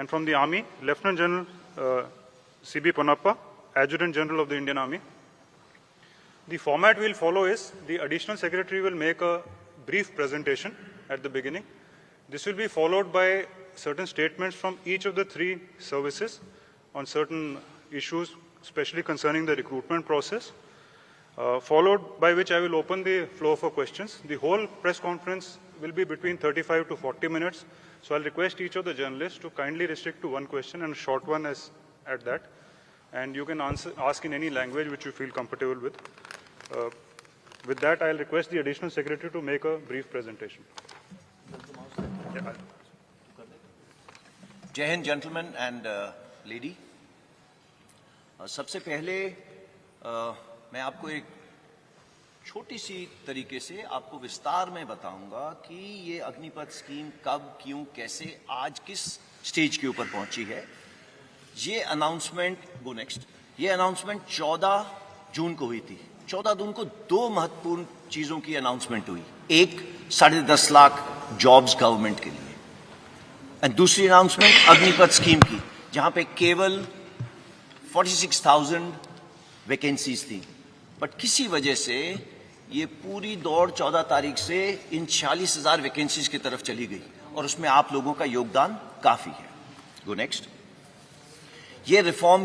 And from the Army, Lieutenant General C.B. Ponnappa, Adjutant General of the Indian Army. The format we'll follow is the Additional Secretary will make a brief presentation at the beginning. This will be followed by certain statements from each of the three services on certain issues, especially concerning the recruitment process, followed by which I will open the floor for questions. The whole press conference will be between 35 to 40 minutes. So I'll request each of the journalists to kindly restrict to one question and a short one as at that. And you can ask in any language which you feel comfortable with. With that, I'll request the Additional Secretary to make a brief presentation. Jai Hind, gentlemen and lady. सबसे पहले मैं आपको एक छोटी सी तरीके से आपको विस्तार में बताऊंगा कि ये अग्निपथ स्कीम कब, क्यों, कैसे, आज किस स्टेज के ऊपर पहुंची है। ये अनाउंसमेंट, गो नेक्स्ट, ये अनाउंसमेंट 14 जून को हुई थी। 14 जून को दो महत्वपूर्ण चीजों की अनाउंसमेंट हुई। एक 10.5 लाख जॉब्स गवर्नमेंट के लिए, और दूसरी अनाउंसमेंट अग्निपथ स्कीम की, जहां पे केवल 46,000 वैकेंसीज थी। बट किसी वजह से ये पूरी दौड़ 14 तारीख से इन 40,000 वैकेंसीज की तरफ चली गई, और उसमें आप लोगों का योगदान काफी है। Go next. ये रिफॉर्म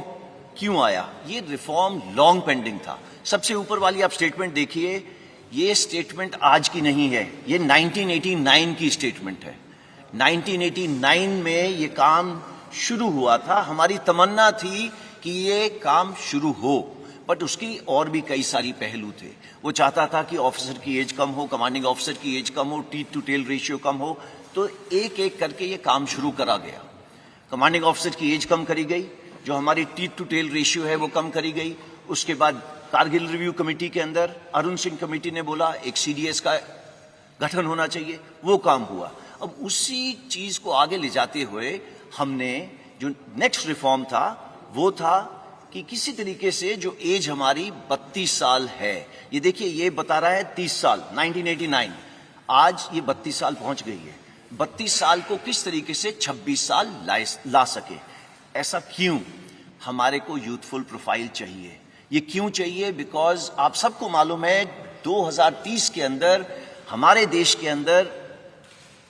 क्यों आया? ये रिफॉर्म लॉन्ग पेंडिंग था। सबसे ऊपर वाली आप स्टेटमेंट देखिए, ये स्टेटमेंट आज की नहीं है, ये 1989 की स्टेटमेंट है। 1989 में ये काम शुरू हुआ था। हमारी तमन्ना थी कि ये काम शुरू हो, बट उसकी और भी कई सारी पहलू थे। वो चाहता था कि ऑफिसर की एज कम हो, कमांडिंग ऑफिसर की एज कम हो, टीथ टू टेल रेशियो कम हो, तो एक एक करके ये काम शुरू करा गया। कमांडिंग ऑफिसर की एज कम करी गई, जो हमारी टीथ टू टेल रेशियो है वो कम करी गई। उसके बाद कारगिल रिव्यू कमेटी के अंदर अरुण सिंह कमेटी ने बोला एक सीडीएस का गठन होना चाहिए, वो काम हुआ। अब उसी चीज को आगे ले जाते हुए हमने जो नेक्स्ट रिफॉर्म था वो था कि किसी तरीके से जो एज हमारी 32 साल है, ये देखिए ये बता रहा है 30 साल 1989, आज ये 32 साल पहुंच गई है। 32 साल को किस तरीके से 26 साल ला सके, ऐसा क्यों? हमारे को यूथफुल प्रोफाइल चाहिए। ये क्यों चाहिए? बिकॉज आप सबको मालूम है 2030 के अंदर हमारे देश के अंदर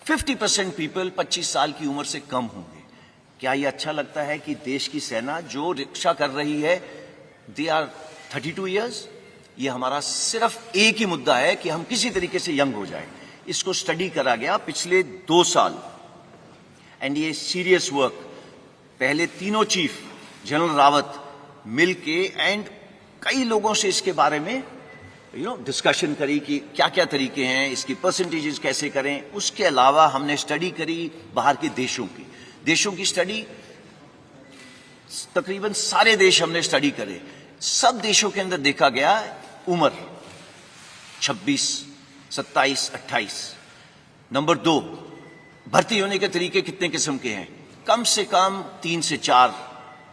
50% पीपल 25 साल की उम्र से कम होंगे। क्या ये अच्छा लगता है कि देश की सेना जो रक्षा कर रही है दे आर 32 इयर्स? ये हमारा सिर्फ एक ही मुद्दा है कि हम किसी तरीके से यंग हो जाए। इसको स्टडी करा गया पिछले 2 साल, एंड ये सीरियस वर्क। पहले तीनों चीफ जनरल रावत मिलके एंड कई लोगों से इसके बारे में डिस्कशन करी कि क्या क्या तरीके हैं, इसकी परसेंटेजेस कैसे करें। उसके अलावा हमने स्टडी करी बाहर के देशों की स्टडी, तकरीबन सारे देश हमने स्टडी करे। सब देशों के अंदर देखा गया उम्र 26, 27, 28। नंबर 2, भर्ती होने के तरीके कितने किस्म के हैं? कम से कम 3 से 4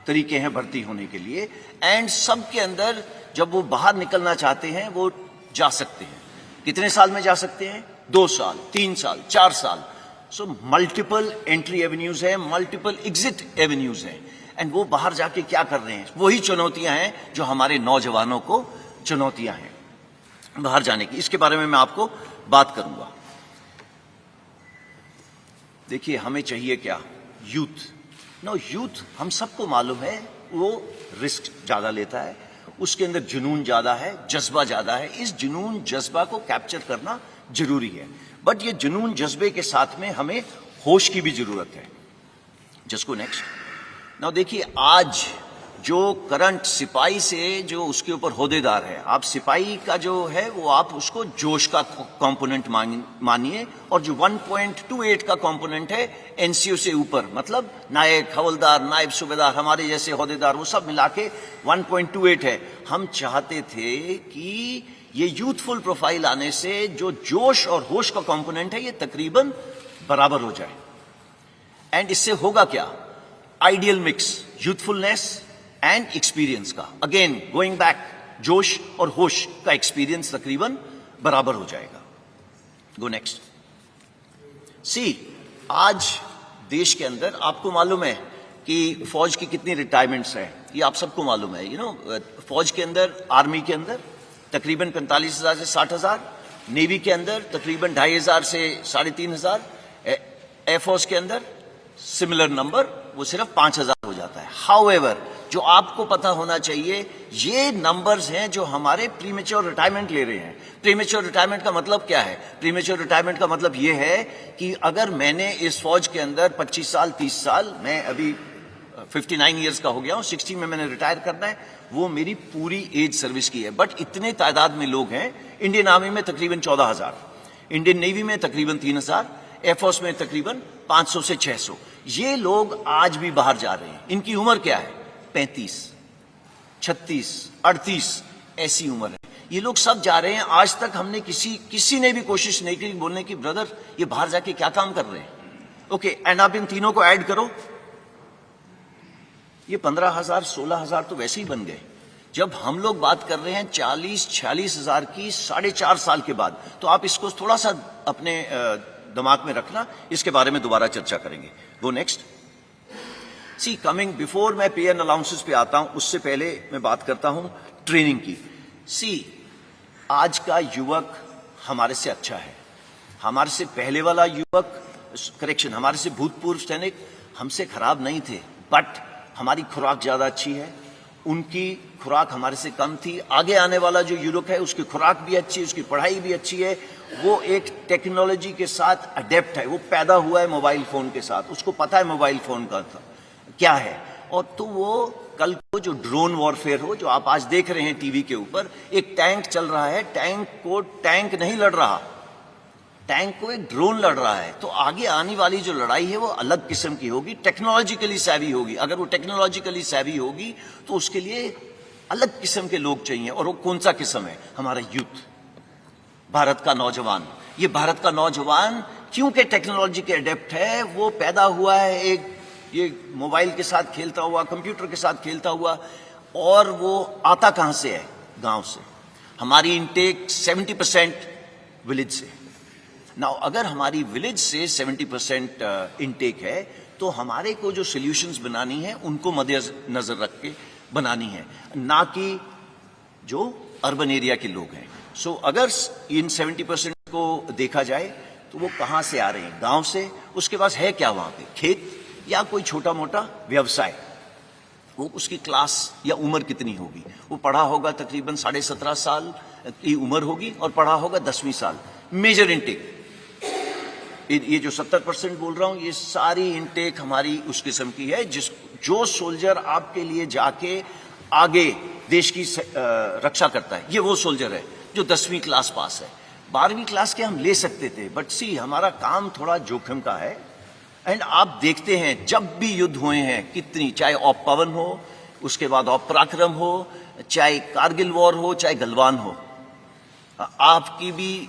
तरीके हैं भर्ती होने के लिए, एंड सब के अंदर जब वो बाहर निकलना चाहते हैं वो जा सकते हैं। कितने साल में जा सकते हैं? 2 साल, 3 साल, 4 साल। सो मल्टीपल एंट्री एवेन्यूज हैं, मल्टीपल एग्जिट एवेन्यूज हैं, एंड वो बाहर जाके क्या कर रहे हैं? वही चुनौतियां हैं जो हमारे नौजवानों को चुनौतियां हैं बाहर जाने की। इसके बारे में मैं आपको बात करूंगा। देखिए हमें चाहिए क्या? यूथ। यूथ हम सबको मालूम है वो रिस्क ज्यादा लेता है, उसके अंदर जुनून ज्यादा है, जज्बा ज्यादा है। इस जुनून जज्बा को कैप्चर करना जरूरी है, बट ये जुनून जज्बे के साथ में हमें होश की भी जरूरत है। जिसको नेक्स्ट। नाउ देखिए आज जो करंट सिपाही से जो उसके ऊपर होदेदार है, आप सिपाही का जो है वो आप उसको जोश का कंपोनेंट मानिए, और जो 1.28 का कंपोनेंट है एनसीओ से ऊपर, मतलब नायक, हवलदार, नायब सूबेदार, हमारे जैसे होदेदार, वो सब मिला के 1.28 है। हम चाहते थे कि ये यूथफुल प्रोफाइल आने से जो जोश और होश का कंपोनेंट है ये तकरीबन बराबर हो जाए। एंड इससे होगा क्या? Ideal mix youthfulness and experience का। अगेन गोइंग बैक, जोश और होश का एक्सपीरियंस तकरीबन बराबर हो जाएगा। गो नेक्स्ट। सी आज देश के अंदर आपको मालूम है कि फौज की कितनी रिटायरमेंट्स हैं, ये आप सबको मालूम है। फौज के अंदर, आर्मी के अंदर तकरीबन 45,000 से 60,000, नेवी के अंदर तकरीबन 2,500 से 3,500, एयरफोर्स के अंदर सिमिलर नंबर, वो सिर्फ 5,000 हो जाता है। हाउएवर, जो आपको पता होना चाहिए, ये नंबर्स हैं जो हमारे प्रीमेच्योर रिटायरमेंट ले रहे हैं। प्रीमेच्योर रिटायरमेंट का मतलब क्या है? प्रीमेच्योर रिटायरमेंट का मतलब ये है कि अगर मैंने इस फौज के अंदर 25 साल, 30 साल, मैं अभी 59 ईयर्स का हो गया हूं, 60 में मैंने रिटायर करना है, वो मेरी पूरी एज सर्विस की है। बट इतने तादाद में लोग हैं, इंडियन आर्मी में तकरीबन 14,000, इंडियन नेवी में तकरीबन 3,000, एयरफोर्स में तकरीबन 500 से 600। ये लोग आज भी बाहर जा रहे हैं। इनकी उम्र क्या है? 35, 36, 38 ऐसी उम्र है। ये लोग सब जा रहे हैं। आज तक हमने किसी ने भी कोशिश नहीं की बोलने की ब्रदर ये बाहर जाके क्या काम कर रहे हैं। ओके, एंड आप इन तीनों को ऐड करो, ये 15,000, 16,000 तो वैसे ही बन गए। जब हम लोग बात कर रहे हैं 40-46 हजार की 4.5 साल के बाद, तो आप इसको थोड़ा सा अपने दिमाग में रखना, इसके बारे में दोबारा चर्चा करेंगे। Go next. See coming, before मैं पे एंड अलाउंसेस पे आता हूं, उससे पहले मैं बात करता हूं ट्रेनिंग की। सी, आज का युवक हमारे से अच्छा है। हमारे से पहले वाला युवक, करेक्शन, हमारे से भूतपूर्व सैनिक हमसे खराब नहीं थे, बट हमारी खुराक ज्यादा अच्छी है, उनकी खुराक हमारे से कम थी। आगे आने वाला जो युवक है, उसकी खुराक भी अच्छी है, उसकी पढ़ाई भी अच्छी है, वो एक टेक्नोलॉजी के साथ अडेप्ट है, वो पैदा हुआ है मोबाइल फोन के साथ, उसको पता है मोबाइल फोन का क्या है। और तो वो कल को जो ड्रोन वॉरफेयर हो, जो आप आज देख रहे हैं टीवी के ऊपर, एक टैंक चल रहा है, टैंक को टैंक नहीं लड़ रहा, टैंक को एक ड्रोन लड़ रहा है। तो आगे आने वाली जो लड़ाई है वो अलग किस्म की होगी, टेक्नोलॉजिकली सैवी होगी। अगर वो टेक्नोलॉजिकली सैवी होगी तो उसके लिए अलग किस्म के लोग चाहिए। और वो कौन सा किस्म है? हमारा यूथ, भारत का नौजवान। ये भारत का नौजवान क्योंकि टेक्नोलॉजी के अडेप्ट है, वो पैदा हुआ है एक ये मोबाइल के साथ खेलता हुआ, कंप्यूटर के साथ खेलता हुआ, और वो आता कहां से है? गांव से। हमारी इनटेक 70% विलेज से। नाउ अगर हमारी विलेज से 70% इनटेक है, तो हमारे को जो सॉल्यूशंस बनानी है उनको मद्देनजर रख के बनानी है, ना कि जो अर्बन एरिया के लोग हैं। सो अगर इन 70% को देखा जाए तो वो कहां से आ रहे हैं? गांव से। उसके पास है क्या वहां पे? खेत या कोई छोटा मोटा व्यवसाय। वो उसकी क्लास या उम्र कितनी होगी? वो पढ़ा होगा तकरीबन 17.5 साल की उम्र होगी और पढ़ा होगा 10वीं साल। मेजर इनटेक, ये जो 70% बोल रहा हूं, ये सारी इनटेक हमारी उस किस्म की है जो सोल्जर आपके लिए जाके आगे देश की रक्षा करता है, ये वो सोल्जर है जो 10वीं क्लास पास है। 12वीं क्लास के हम ले सकते थे, बट सी हमारा काम थोड़ा जोखिम का है। एंड आप देखते हैं जब भी युद्ध हुए हैं कितनी, चाहे ऑप पवन हो, उसके बाद ऑप पराक्रम हो, चाहे कारगिल वॉर हो, चाहे गलवान हो, आपकी भी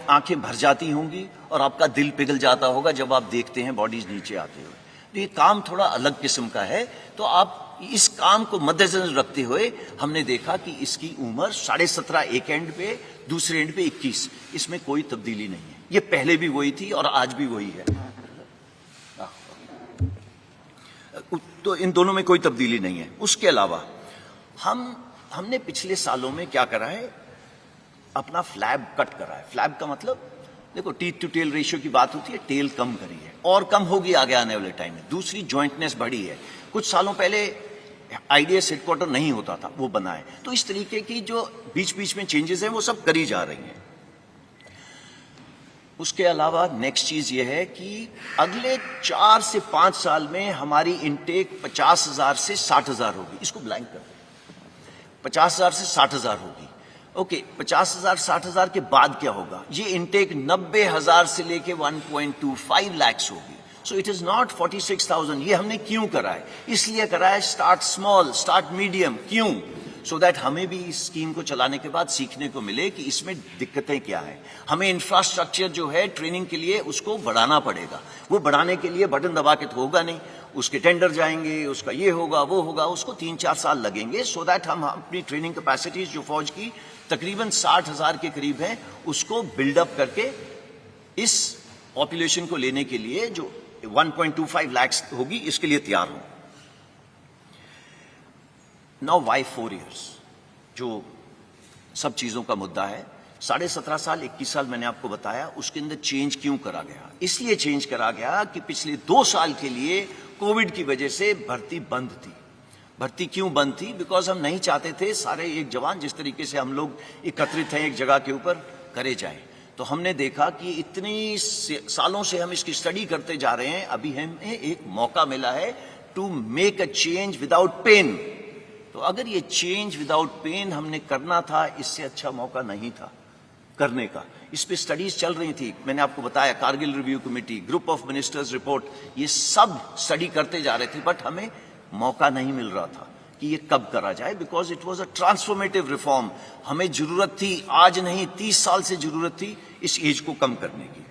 आंखें भर जाती होंगी और आपका दिल पिघल जाता होगा जब आप देखते हैं बॉडीज नीचे आते हुए। तो ये काम थोड़ा अलग किस्म का है। तो आप इस काम को मद्देनजर रखते हुए हमने देखा कि इसकी उम्र 17.5 एक एंड पे, दूसरे एंड पे 21, इसमें कोई तब्दीली नहीं है। ये पहले भी वही थी और आज भी वही है। तो इन दोनों में कोई तब्दीली नहीं है। उसके अलावा हमने पिछले सालों में क्या करा है? अपना फ्लैब कट करा है। फ्लैब का मतलब, देखो, टीथ टू टेल रेशियो की बात होती है, टेल कम करी है और कम होगी आगे आने वाले टाइम में। दूसरी, जॉइंटनेस बढ़ी है। कुछ सालों पहले आईडीएस हेडक्वार्टर नहीं होता था, वो बना है। तो इस तरीके की जो बीच बीच में चेंजेस हैं वो सब करी जा रही हैं। उसके अलावा नेक्स्ट चीज ये है कि अगले 4 से 5 साल में हमारी इनटेक 50,000 से 60,000 होगी। इसको ब्लैंक कर दें, 50,000 से 60,000 होगी। ओके, 50,000 60,000 के बाद क्या होगा? ये इनटेक 90,000 से लेके 1.25 लाख होगी। सो इट इज नॉट 46,000। ये हमने क्यों करा है? इसलिए करा है स्टार्ट स्मॉल, स्टार्ट मीडियम। क्यों? सो दैट हमें भी इस स्कीम को चलाने के बाद सीखने को मिले कि इसमें दिक्कतें क्या है। हमें इंफ्रास्ट्रक्चर जो है ट्रेनिंग के लिए उसको बढ़ाना पड़ेगा। वो बढ़ाने के लिए बटन दबा के तो होगा नहीं, उसके टेंडर जाएंगे, उसका ये होगा वो होगा, उसको 3-4 साल लगेंगे। सो दैट हम अपनी ट्रेनिंग कैपेसिटीज जो फौज की तकरीबन 60,000 के करीब है, उसको बिल्डअप करके इस पॉपुलेशन को लेने के लिए जो 1.25 लाख होगी, इसके लिए तैयार हूं। नाउ वाई 4 years, जो सब चीजों का मुद्दा है। 17.5 साल 21 साल मैंने आपको बताया, उसके अंदर चेंज क्यों करा गया? इसलिए चेंज करा गया कि पिछले 2 साल के लिए कोविड की वजह से भर्ती बंद थी। भर्ती क्यों बंद थी? बिकॉज हम नहीं चाहते थे सारे एक जवान जिस तरीके से हम लोग एकत्रित हैं एक जगह के ऊपर करे जाए। तो हमने देखा कि इतनी सालों से हम इसकी स्टडी करते जा रहे हैं, अभी हमें एक मौका मिला है to make a change without pain. तो अगर ये चेंज विदाउट पेन हमने करना था, इससे अच्छा मौका नहीं था करने का। इस पे स्टडीज चल रही थी, मैंने आपको बताया, Kargil review committee, group of ministers report, ये सब स्टडी करते जा रहे थे, बट हमें मौका नहीं मिल रहा था कि ये कब करा जाए, because it was a transformative reform. हमें जरूरत थी, आज नहीं 30 साल से जरूरत थी इस एज को कम करने की।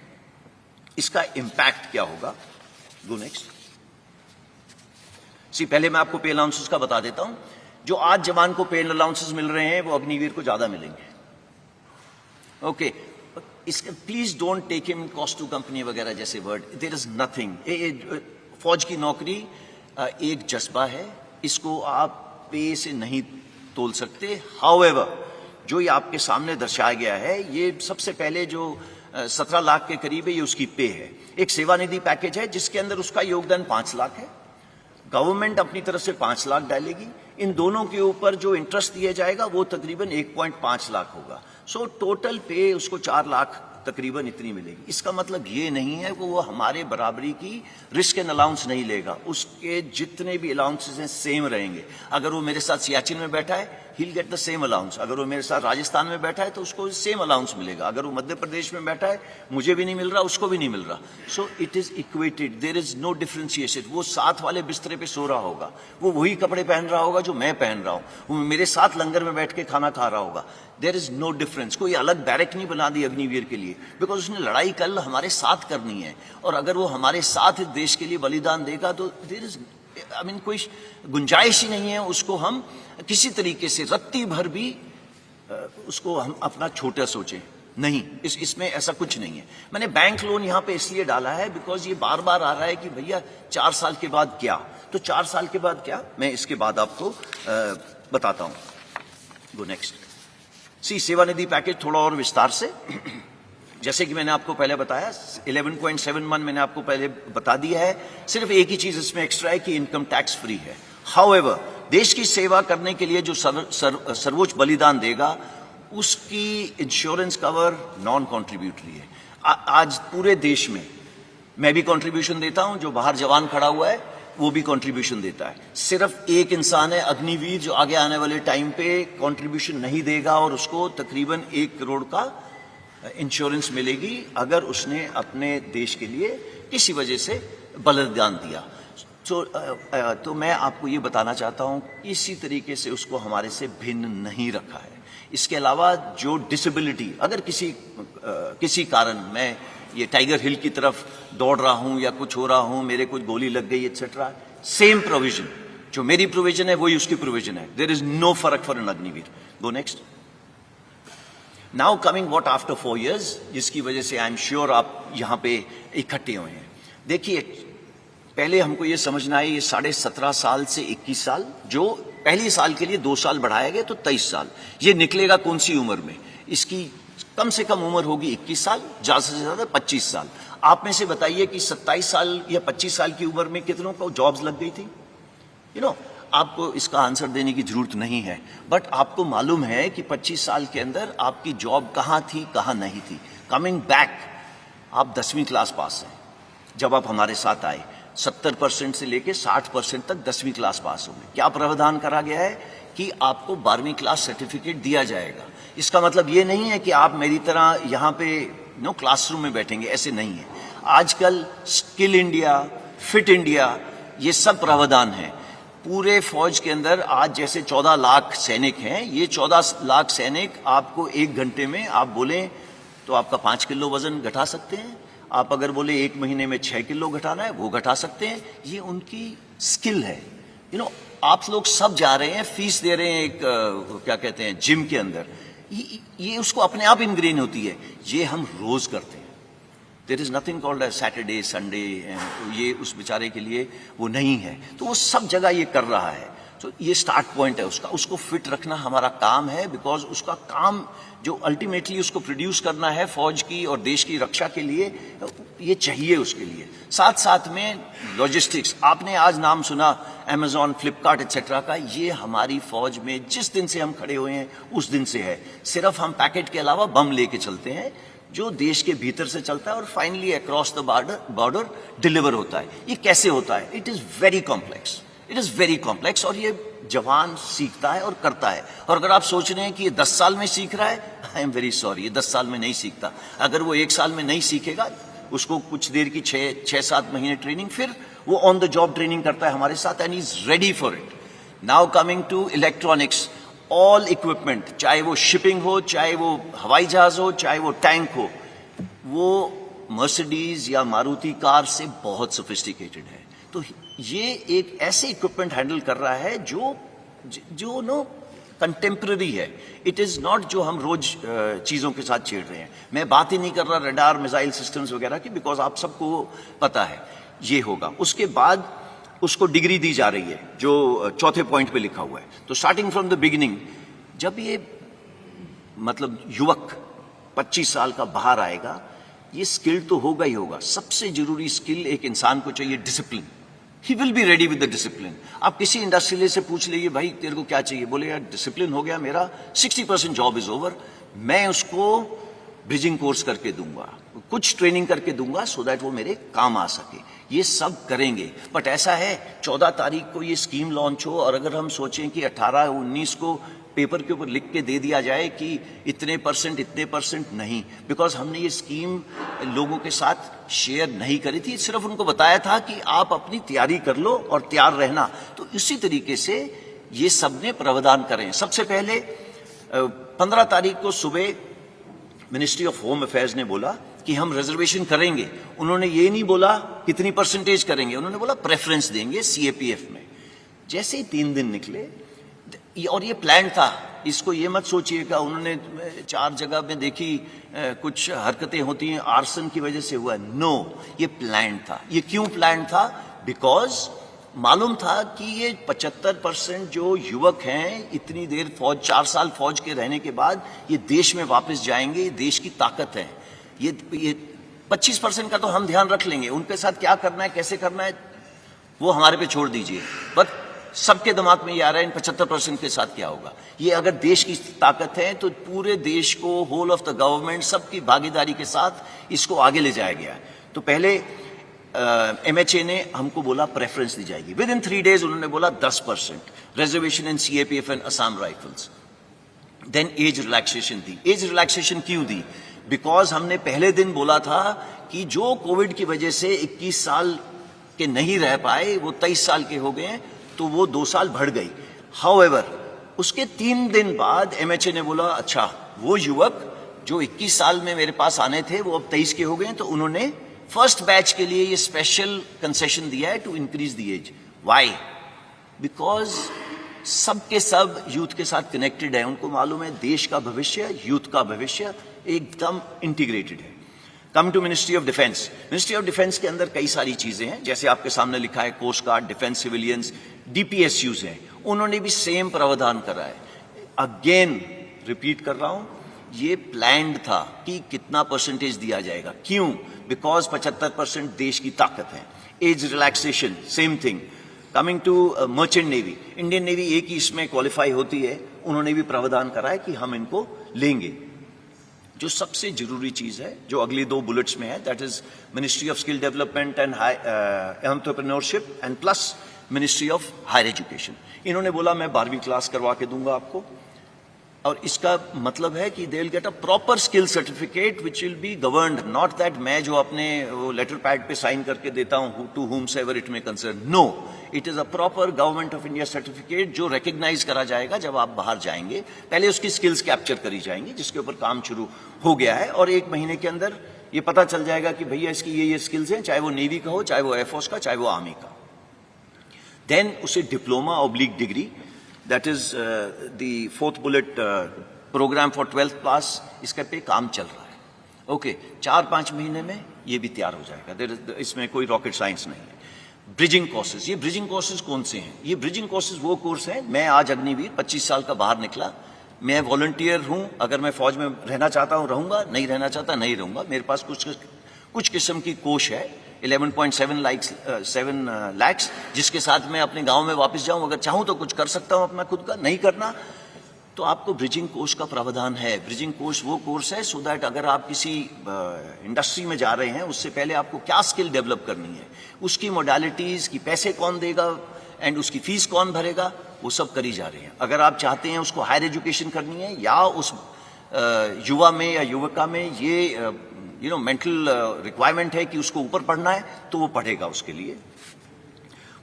इसका इंपैक्ट क्या होगा? Go next. पहले मैं आपको पे अलाउंसेस का बता देता हूं। जो आज जवान को पे अलाउंसेस मिल रहे हैं वो अग्निवीर को ज्यादा मिलेंगे। ओके, इसके please don't take him cost to company वगैरह जैसे वर्ड, देयर इज नथिंग। फौज की नौकरी एक जज्बा है, इसको आप पे से नहीं तोल सकते। हाउएवर, जो ये आपके सामने दर्शाया गया है, ये सबसे पहले जो 17 लाख के करीब है, ये उसकी पे है। एक सेवानिधि पैकेज है जिसके अंदर उसका योगदान 5 लाख है। गवर्नमेंट अपनी तरफ से 5 लाख डालेगी। इन दोनों के ऊपर जो इंटरेस्ट दिया जाएगा वो तकरीबन 1.5 लाख होगा। सो टोटल पे उसको 4 लाख तकरीबन इतनी मिलेगी। इसका मतलब ये नहीं है कि वो हमारे बराबरी की रिस्क एंड अलाउंस नहीं लेगा, उसके जितने भी अलाउंसेस हैं सेम रहेंगे। अगर वो मेरे साथ सियाचिन में बैठा है, he'll get the same allowance। अगर वो मेरे साथ राजस्थान में बैठा है तो उसको सेम अलाउंस मिलेगा। अगर वो मध्य प्रदेश में बैठा है, मुझे भी नहीं मिल रहा, उसको भी नहीं मिल रहा। So it is equated, there is no differentiation. वो साथ वाले बिस्तरे पे सो रहा होगा, वो वही कपड़े पहन रहा होगा जो मैं पहन रहा हूं, वो मेरे साथ लंगर में बैठ के खाना खा रहा होगा। There is no difference. कोई अलग बैरक नहीं बना दी अग्निवीर के लिए, बिकॉज उसने लड़ाई कल हमारे साथ करनी है, और अगर वो हमारे साथ देश के लिए बलिदान देगा तो देयर इज कोई गुंजाइश ही नहीं है उसको हम किसी तरीके से रत्ती भर भी उसको हम अपना छोटा सोचें। नहीं, इसमें ऐसा कुछ नहीं है। मैंने बैंक लोन यहां पे इसलिए डाला है बिकॉज ये बार बार आ रहा है कि भैया 4 साल के बाद क्या, तो 4 साल के बाद क्या, मैं इसके बाद आपको बताता हूं। Go next. सेवानिधि पैकेज थोड़ा और विस्तार से, जैसे कि मैंने आपको पहले बताया 11.71 मैंने आपको पहले बता दिया है। सिर्फ एक ही चीज इसमें एक्स्ट्रा है कि इनकम टैक्स फ्री है। हाउएवर, देश की सेवा करने के लिए जो सर्वोच्च बलिदान देगा उसकी इंश्योरेंस कवर नॉन कॉन्ट्रीब्यूटरी है। आज पूरे देश में मैं भी कंट्रीब्यूशन देता हूं, जो बाहर जवान खड़ा हुआ है वो भी कंट्रीब्यूशन देता है। सिर्फ एक इंसान है अग्निवीर जो आगे आने वाले टाइम पे कंट्रीब्यूशन नहीं देगा, और उसको तकरीबन 1 करोड़ का इंश्योरेंस मिलेगी अगर उसने अपने देश के लिए किसी वजह से बलिदान दिया। तो मैं आपको ये बताना चाहता हूं, इसी तरीके से उसको हमारे से भिन्न नहीं रखा है। इसके अलावा जो डिसेबिलिटी, अगर किसी कारण मैं ये टाइगर हिल की तरफ दौड़ रहा हूं या कुछ हो रहा हूं, मेरे कुछ गोली लग गई एक्सेट्रा, सेम प्रोविजन, जो मेरी प्रोविजन है वही उसकी प्रोविजन है। देयर इज नो फर्क for an Agniveer. Go next. Now coming what after 4 years, जिसकी वजह से आई एम श्योर आप यहां पे इकट्ठे हुए हैं। देखिए, पहले हमको ये समझना है, ये 17.5 साल से 21 साल, जो पहली साल के लिए 2 साल बढ़ाया गया तो 23 साल, ये निकलेगा कौन सी उम्र में? इसकी कम से कम उम्र होगी 21 साल, ज्यादा से ज्यादा 25 साल। आप में से बताइए कि 27 साल या 25 साल की उम्र में कितनों को जॉब्स लग गई थी? आपको इसका आंसर देने की जरूरत नहीं है, बट आपको मालूम है कि 25 साल के अंदर आपकी जॉब कहां थी, कहां नहीं थी। कमिंग बैक, आप 10वीं क्लास पास हैं जब आप हमारे साथ आए, 70% से लेके 60% तक 10वीं क्लास पास हो गए। क्या प्रावधान करा गया है कि आपको 12वीं क्लास सर्टिफिकेट दिया जाएगा। इसका मतलब ये नहीं है कि आप मेरी तरह यहाँ पे क्लासरूम में बैठेंगे, ऐसे नहीं है। आजकल स्किल इंडिया, फिट इंडिया, ये सब प्रावधान है। पूरे फौज के अंदर आज जैसे 14 लाख सैनिक हैं, ये 14 लाख सैनिक आपको 1 घंटे में आप बोलें तो आपका 5 किलो वजन घटा सकते हैं। आप अगर बोले 1 महीने में 6 किलो घटाना है, वो घटा सकते हैं। ये उनकी स्किल है। आप लोग सब जा रहे हैं, फीस दे रहे हैं एक क्या कहते हैं जिम के अंदर, ये उसको अपने आप इनग्रेन होती है। ये हम रोज करते हैं। There is nothing called a Saturday Sunday, ये उस बेचारे के लिए वो नहीं है। तो वो सब जगह ये कर रहा है। तो ये स्टार्ट पॉइंट है उसका, उसको फिट रखना हमारा काम है, बिकॉज उसका काम जो अल्टीमेटली उसको प्रोड्यूस करना है फौज की और देश की रक्षा के लिए, ये चाहिए उसके लिए। साथ साथ में लॉजिस्टिक्स, आपने आज नाम सुना अमेजॉन, फ्लिपकार्ट एक्सेट्रा का, ये हमारी फौज में जिस दिन से हम खड़े हुए हैं उस दिन से है। सिर्फ हम पैकेट के अलावा बम लेके चलते हैं जो देश के भीतर से चलता है और finally across the border deliver होता है। ये कैसे होता है? It is very complex, it is very complex, और ये जवान सीखता है और करता है। और अगर आप सोच रहे हैं कि ये 10 साल में सीख रहा है, आई एम वेरी सॉरी, ये 10 साल में नहीं सीखता। अगर वो 1 साल में नहीं सीखेगा, उसको कुछ देर की 6-7 महीने ट्रेनिंग, फिर वो ऑन द जॉब ट्रेनिंग करता है हमारे साथ, and is ready for it. Now coming to electronics, all equipment, चाहे वो शिपिंग हो, चाहे वो हवाई जहाज हो, चाहे वो टैंक हो, वो मर्सिडीज या मारुति कार से बहुत सोफिस्टिकेटेड है। तो ये एक ऐसे इक्विपमेंट हैंडल कर रहा है जो नो कंटेम्प्रेरी है। इट इज नॉट जो हम रोज चीजों के साथ छेड़ रहे हैं। मैं बात ही नहीं कर रहा रडार, मिसाइल सिस्टम्स वगैरह की, बिकॉज आप सबको पता है ये होगा। उसके बाद उसको डिग्री दी जा रही है जो चौथे पॉइंट पे लिखा हुआ है। तो स्टार्टिंग फ्रॉम द बिगिनिंग, जब ये मतलब युवक 25 साल का बाहर आएगा, ये स्किल तो होगा ही होगा। सबसे जरूरी स्किल एक इंसान को चाहिए, discipline. He will be ready with the discipline. आप किसी इंडस्ट्रियलिस्ट से पूछ लीजिए, भाई तेरे को क्या चाहिए? बोले यार डिसिप्लिन हो गया मेरा, 60% जॉब इज ओवर, मैं उसको ब्रिजिंग कोर्स करके दूंगा, कुछ ट्रेनिंग करके दूंगा, सो दैट वो मेरे काम आ सके। ये सब करेंगे। बट ऐसा है 14 तारीख को ये स्कीम लॉन्च हो, और अगर हम सोचें कि 18-19 को पेपर के ऊपर लिख के दे दिया जाए कि इतने परसेंट नहीं, बिकॉज हमने ये स्कीम लोगों के साथ शेयर नहीं करी थी, सिर्फ उनको बताया था कि आप अपनी तैयारी कर लो और तैयार रहना। तो इसी तरीके से ये सबने प्रावधान करें। सबसे पहले 15 तारीख को सुबह मिनिस्ट्री ऑफ होम अफेयर्स ने बोला कि हम रिजर्वेशन करेंगे। उन्होंने ये नहीं बोला कितनी परसेंटेज करेंगे, उन्होंने बोला प्रेफरेंस देंगे सीएपीएफ में। जैसे ही 3 दिन निकले, और ये प्लान था, इसको ये मत सोचिएगा उन्होंने 4 जगह में देखी कुछ हरकतें होती हैं आर्सन की वजह से हुआ। नो, ये प्लान था। ये क्यों प्लान था? बिकॉज मालूम था कि ये 75% जो युवक हैं, इतनी देर फौज, 4 साल फौज के रहने के बाद ये देश में वापस जाएंगे, ये देश की ताकत है। ये 25% का तो हम ध्यान रख लेंगे, उनके साथ क्या करना है, कैसे करना है, वो हमारे पे छोड़ दीजिए। बट सबके दिमाग में ये आ रहा है इन 75% के साथ क्या होगा। ये अगर देश की ताकत है तो पूरे देश को, होल ऑफ द गवर्नमेंट, सबकी भागीदारी के साथ इसको आगे ले जाया गया। तो पहले एमएचए ने हमको बोला प्रेफरेंस दी जाएगी। विद इन 3 डेज उन्होंने बोला 10% reservation in CAPF and Assam rifles. Then age relaxation दी। एज रिलैक्सेशन क्यों दी? बिकॉज हमने पहले दिन बोला था कि जो कोविड की वजह से 21 साल के नहीं रह पाए, वो 23 साल के हो गए, तो वो 2 साल बढ़ गई। हाउएवर उसके 3 दिन बाद एमएचए ने बोला अच्छा, वो युवक जो 21 साल में मेरे पास आने थे वो अब 23 के हो गए, तो उन्होंने फर्स्ट बैच के लिए ये स्पेशल कंसेशन दिया है to increase the age. Why? Because सबके सब यूथ के साथ कनेक्टेड है, उनको मालूम है देश का भविष्य, यूथ का भविष्य एकदम इंटीग्रेटेड है। Come to ministry of defence. Ministry of defence के अंदर कई सारी चीजें हैं, जैसे आपके सामने लिखा है coast guard, defence civilians, DPSUs हैं, उन्होंने भी सेम प्रावधान करा है। अगेन रिपीट कर रहा हूं, ये प्लान्ड था कि कितना परसेंटेज दिया जाएगा। क्यों? बिकॉज 75% देश की ताकत है। Age relaxation same thing. Coming to merchant navy, Indian navy एक ही इसमें क्वालिफाई होती है, उन्होंने भी प्रावधान करा है कि हम इनको लेंगे। जो सबसे जरूरी चीज है जो अगली 2 बुलेट्स में है, that is ministry of skill development and entrepreneurship and plus ministry of higher education. इन्होंने बोला मैं 12वीं क्लास करवा के दूंगा आपको, और इसका मतलब है कि they will get a proper skill certificate which will be governed, not that मैं जो अपने लेटर पैड पे साइन करके देता हूं to whomsoever it may concern. No, it is a proper government of India certificate जो रिकग्नाइज करा जाएगा जब आप बाहर जाएंगे। पहले उसकी स्किल्स कैप्चर करी जाएंगी, जिसके ऊपर काम शुरू हो गया है, और 1 महीने के अंदर ये पता चल जाएगा कि भैया इसकी ये स्किल्स हैं, चाहे वो नेवी का हो, चाहे वो एयरफोर्स का, चाहे वो आर्मी का। देन उसे diploma oblique degree, that is the 4th bullet programme for 12th pass, इसके पे काम चल रहा है। ओके, 4-5 महीने में ये भी तैयार हो जाएगा। इसमें कोई रॉकेट साइंस नहीं है। ब्रिजिंग कोर्सेज, ये ब्रिजिंग कोर्सेज कौन से हैं? ये ब्रिजिंग कोर्सेज वो कोर्स हैं, मैं आज अग्निवीर 25 साल का बाहर निकला, मैं वॉलंटियर हूं, अगर मैं फौज में रहना चाहता हूं रहूंगा, नहीं रहना चाहता नहीं रहूंगा। मेरे पास कुछ किस्म की कोष है 11.7 लाख, जिसके साथ मैं अपने गांव में वापस जाऊं, अगर चाहूं तो कुछ कर सकता हूं अपना खुद का, नहीं करना तो आपको ब्रिजिंग कोर्स का प्रावधान है। ब्रिजिंग कोर्स वो कोर्स है सो दैट अगर आप किसी इंडस्ट्री में जा रहे हैं, उससे पहले आपको क्या स्किल डेवलप करनी है, उसकी मोडालिटीज की, पैसे कौन देगा एंड उसकी फीस कौन भरेगा, वो सब करी जा रही है। अगर आप चाहते हैं उसको हायर एजुकेशन करनी है या उस युवा में या युवका में ये मेंटल रिक्वायरमेंट है कि उसको ऊपर पढ़ना है, तो वो पढ़ेगा। उसके लिए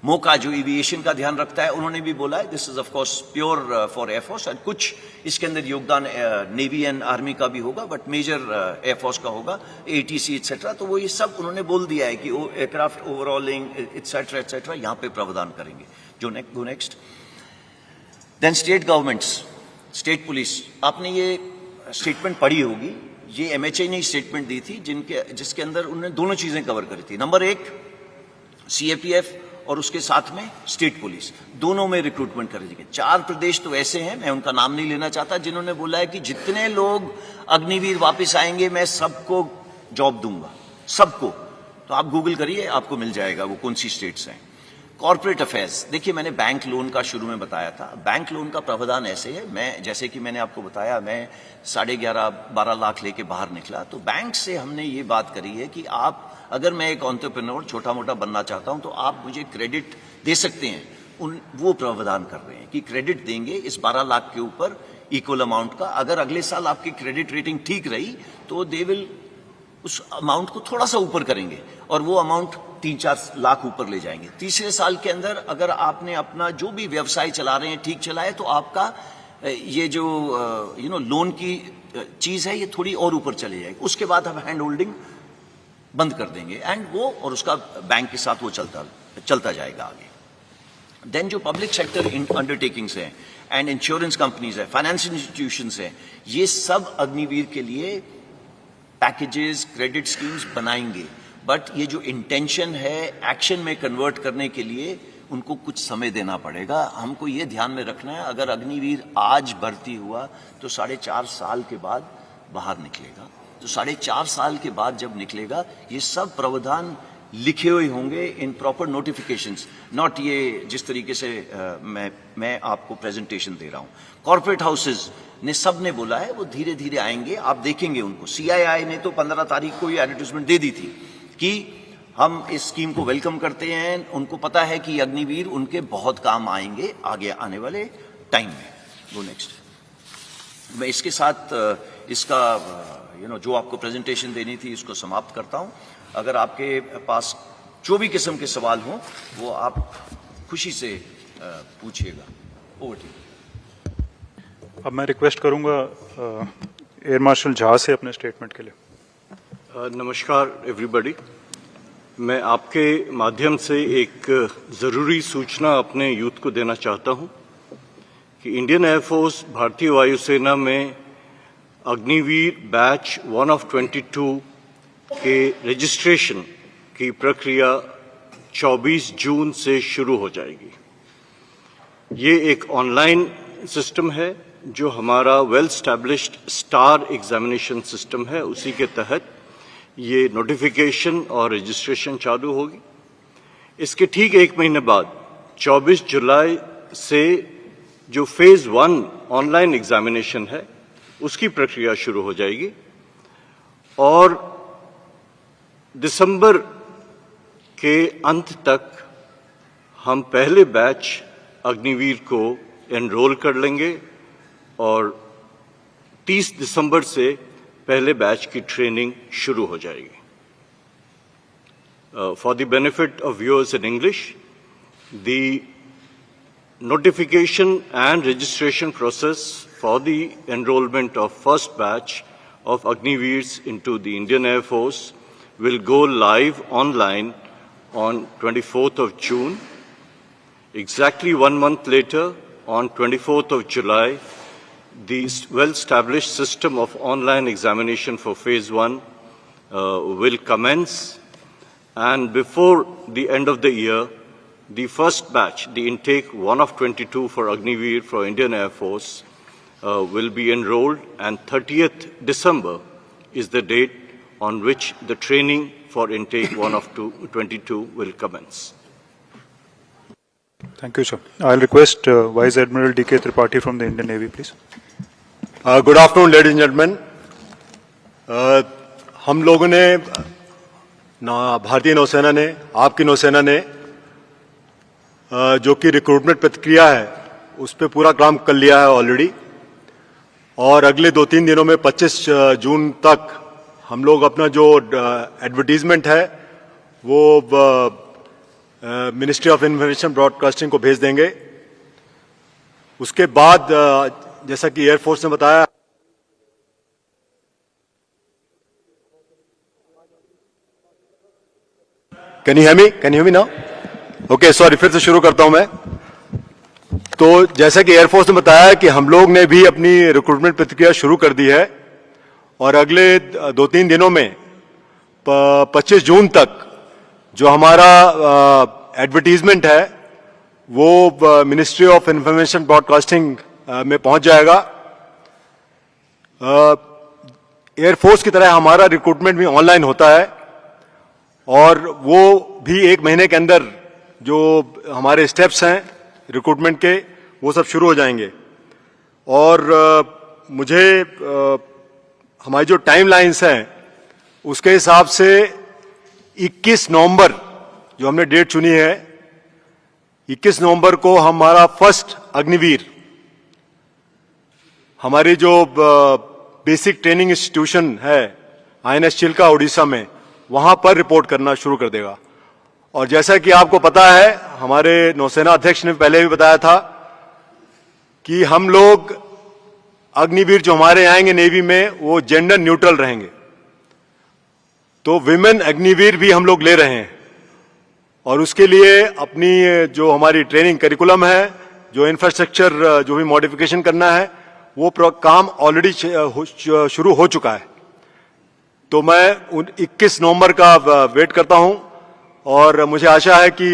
मौका जो एविएशन का ध्यान रखता है, उन्होंने भी बोला है this is of course pure for air force, और कुछ इसके अंदर योगदान नेवी एंड आर्मी का भी होगा, बट मेजर एयरफोर्स का होगा, एटीसी एटसेट्रा। तो वो ये सब उन्होंने बोल दिया है कि एयरक्राफ्ट ओवरऑलिंग एटसेट्रा यहाँ पे प्रावधान करेंगे। जो next then state governments, state police, आपने ये स्टेटमेंट पढ़ी होगी, ये एमएचए ने स्टेटमेंट दी थी जिसके अंदर उन्होंने दोनों चीजें कवर करी थी। नंबर एक, सीएपीएफ और उसके साथ में स्टेट पुलिस, दोनों में रिक्रूटमेंट करेंगे। 4 प्रदेश तो ऐसे हैं, मैं उनका नाम नहीं लेना चाहता, जिन्होंने बोला है कि जितने लोग अग्निवीर वापस आएंगे मैं सबको जॉब दूंगा, सबको। तो आप गूगल करिए, आपको मिल जाएगा वो कौन सी स्टेट्स हैं। कॉर्पोरेट अफेयर्स, देखिए मैंने बैंक लोन का शुरू में बताया था। बैंक लोन का प्रावधान ऐसे है, मैं जैसे कि मैंने आपको बताया, मैं 11.5-12 लाख लेके बाहर निकला, तो बैंक से हमने ये बात करी है कि आप, अगर मैं एक एंटरप्रेन्योर छोटा मोटा बनना चाहता हूं, तो आप मुझे क्रेडिट दे सकते हैं। वो प्रावधान कर रहे हैं कि क्रेडिट देंगे इस 12 लाख के ऊपर इक्वल अमाउंट का। अगर अगले साल आपकी क्रेडिट रेटिंग ठीक रही तो दे विल उस अमाउंट को थोड़ा सा ऊपर करेंगे और वो अमाउंट 3-4 लाख ऊपर ले जाएंगे। तीसरे साल के अंदर अगर आपने अपना जो भी व्यवसाय चला रहे हैं ठीक चलाए, तो आपका ये जो लोन की चीज है ये थोड़ी और ऊपर चली जाएगी। उसके बाद हम हैंड होल्डिंग बंद कर देंगे एंड वो और उसका बैंक के साथ वो चलता जाएगा आगे। देन जो पब्लिक सेक्टर अंडरटेकिंग्स हैं एंड इंश्योरेंस कंपनीज है, फाइनेंशियल इंस्टीट्यूशंस हैं, ये सब अग्निवीर के लिए पैकेजेस, क्रेडिट स्कीम्स बनाएंगे। बट ये जो इंटेंशन है एक्शन में कन्वर्ट करने के लिए उनको कुछ समय देना पड़ेगा। हमको ये ध्यान में रखना है, अगर अग्निवीर आज भर्ती हुआ तो 4.5 साल के बाद बाहर निकलेगा। तो 4.5 साल के बाद जब निकलेगा, ये सब प्रावधान लिखे हुए होंगे इन प्रॉपर नोटिफिकेशंस, नॉट ये जिस तरीके से मैं आपको प्रेजेंटेशन दे रहा हूं। कॉर्पोरेट हाउसेज ने सब ने बोला है वो धीरे धीरे आएंगे, आप देखेंगे उनको। सीआईआई ने तो 15 तारीख को ये एडवर्टाइजमेंट दे दी थी कि हम इस स्कीम को वेलकम करते हैं, उनको पता है कि अग्निवीर उनके बहुत काम आएंगे आगे आने वाले टाइम में। वो नेक्स्ट, मैं इसके साथ इसका जो आपको प्रेजेंटेशन देनी थी इसको समाप्त करता हूं। अगर आपके पास जो भी किस्म के सवाल हों वो आप खुशी से पूछिएगा। Over to you. अब मैं रिक्वेस्ट करूंगा एयर मार्शल झा से अपने स्टेटमेंट के लिए। नमस्कार एवरीबॉडी, मैं आपके माध्यम से एक ज़रूरी सूचना अपने यूथ को देना चाहता हूं कि इंडियन एयरफोर्स भारतीय वायुसेना में अग्निवीर बैच 1 of 22 के रजिस्ट्रेशन की प्रक्रिया 24 जून से शुरू हो जाएगी। ये एक ऑनलाइन सिस्टम है जो हमारा well established star examination system है, उसी के तहत ये नोटिफिकेशन और रजिस्ट्रेशन चालू होगी। इसके ठीक 1 महीने बाद 24 जुलाई से जो फेज 1 ऑनलाइन एग्जामिनेशन है उसकी प्रक्रिया शुरू हो जाएगी और दिसंबर के अंत तक हम पहले बैच अग्निवीर को एनरोल कर लेंगे और 30 दिसंबर से पहले बैच की ट्रेनिंग शुरू हो जाएगी। For the benefit of viewers in English, the notification and registration process for the enrollment of first batch of Agniveers into the Indian Air Force will go live online on 24th of June. Exactly 1 month later, on 24th of July, the well-established system of online examination for phase 1 will commence, and before the end of the year, the first batch, the intake 1 of 22 for Agniveer for Indian Air Force, will be enrolled, and 30th December is the date on which the training for intake 1 of 22 will commence. Thank you, sir. I'll request Vice Admiral D.K. Tripathi from the Indian Navy, please. Good afternoon ladies and gentleman. हम लोगों ने भारतीय नौसेना ने, आपकी नौसेना ने जो कि रिक्रूटमेंट प्रक्रिया है उस पर पूरा काम कर लिया है ऑलरेडी, और अगले 2-3 दिनों में 25 जून तक हम लोग अपना जो एडवर्टीजमेंट है वो मिनिस्ट्री ऑफ इंफॉर्मेशन ब्रॉडकास्टिंग को भेज देंगे. उसके बाद जैसा कि एयरफोर्स ने बताया, can you hear me now? Okay, sorry, फिर से शुरू करता हूं मैं. तो जैसा कि एयरफोर्स ने बताया कि हम लोग ने भी अपनी रिक्रूटमेंट प्रक्रिया शुरू कर दी है, और अगले 2-3 दिनों में 25 जून तक जो हमारा एडवर्टीजमेंट है वो मिनिस्ट्री ऑफ इंफॉर्मेशन ब्रॉडकास्टिंग में पहुंच जाएगा. एयरफोर्स की तरह हमारा रिक्रूटमेंट भी ऑनलाइन होता है, और वो भी 1 महीने के अंदर जो हमारे स्टेप्स हैं रिक्रूटमेंट के वो सब शुरू हो जाएंगे. और मुझे हमारी जो टाइम लाइन्स हैं उसके हिसाब से 21 नवंबर जो हमने डेट चुनी है, 21 नवंबर को हमारा फर्स्ट अग्निवीर हमारी जो बेसिक ट्रेनिंग इंस्टीट्यूशन है INS चिल्का उड़ीसा में, वहां पर रिपोर्ट करना शुरू कर देगा. और जैसा कि आपको पता है, हमारे नौसेना अध्यक्ष ने पहले भी बताया था कि हम लोग अग्निवीर जो हमारे आएंगे नेवी में वो जेंडर न्यूट्रल रहेंगे. तो विमेन अग्निवीर भी हम लोग ले रहे हैं, और उसके लिए अपनी जो हमारी ट्रेनिंग करिकुलम है, जो इंफ्रास्ट्रक्चर जो भी मॉडिफिकेशन करना है, वो काम ऑलरेडी शुरू हो चुका है. तो मैं 21 नवंबर का वेट करता हूं, और मुझे आशा है कि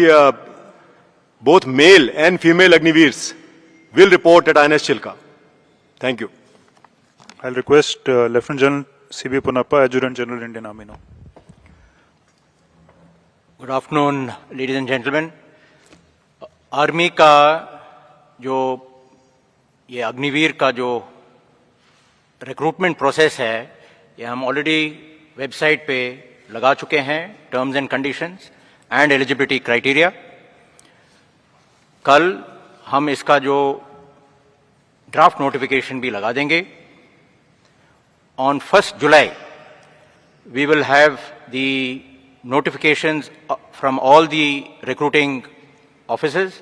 both male and female Agniveers will report at INS Chilka. Thank you. I'll request Lieutenant General C.B. Ponappa, Adjutant General, Indian Army now. Good afternoon ladies and gentleman. Army का जो ये अग्निवीर का जो रिक्रूटमेंट प्रोसेस है, ये हम ऑलरेडी वेबसाइट पे लगा चुके हैं, terms and conditions and eligibility criteria. कल हम इसका जो ड्राफ्ट नोटिफिकेशन भी लगा देंगे. On 1 July we will have the notifications from all the recruiting offices,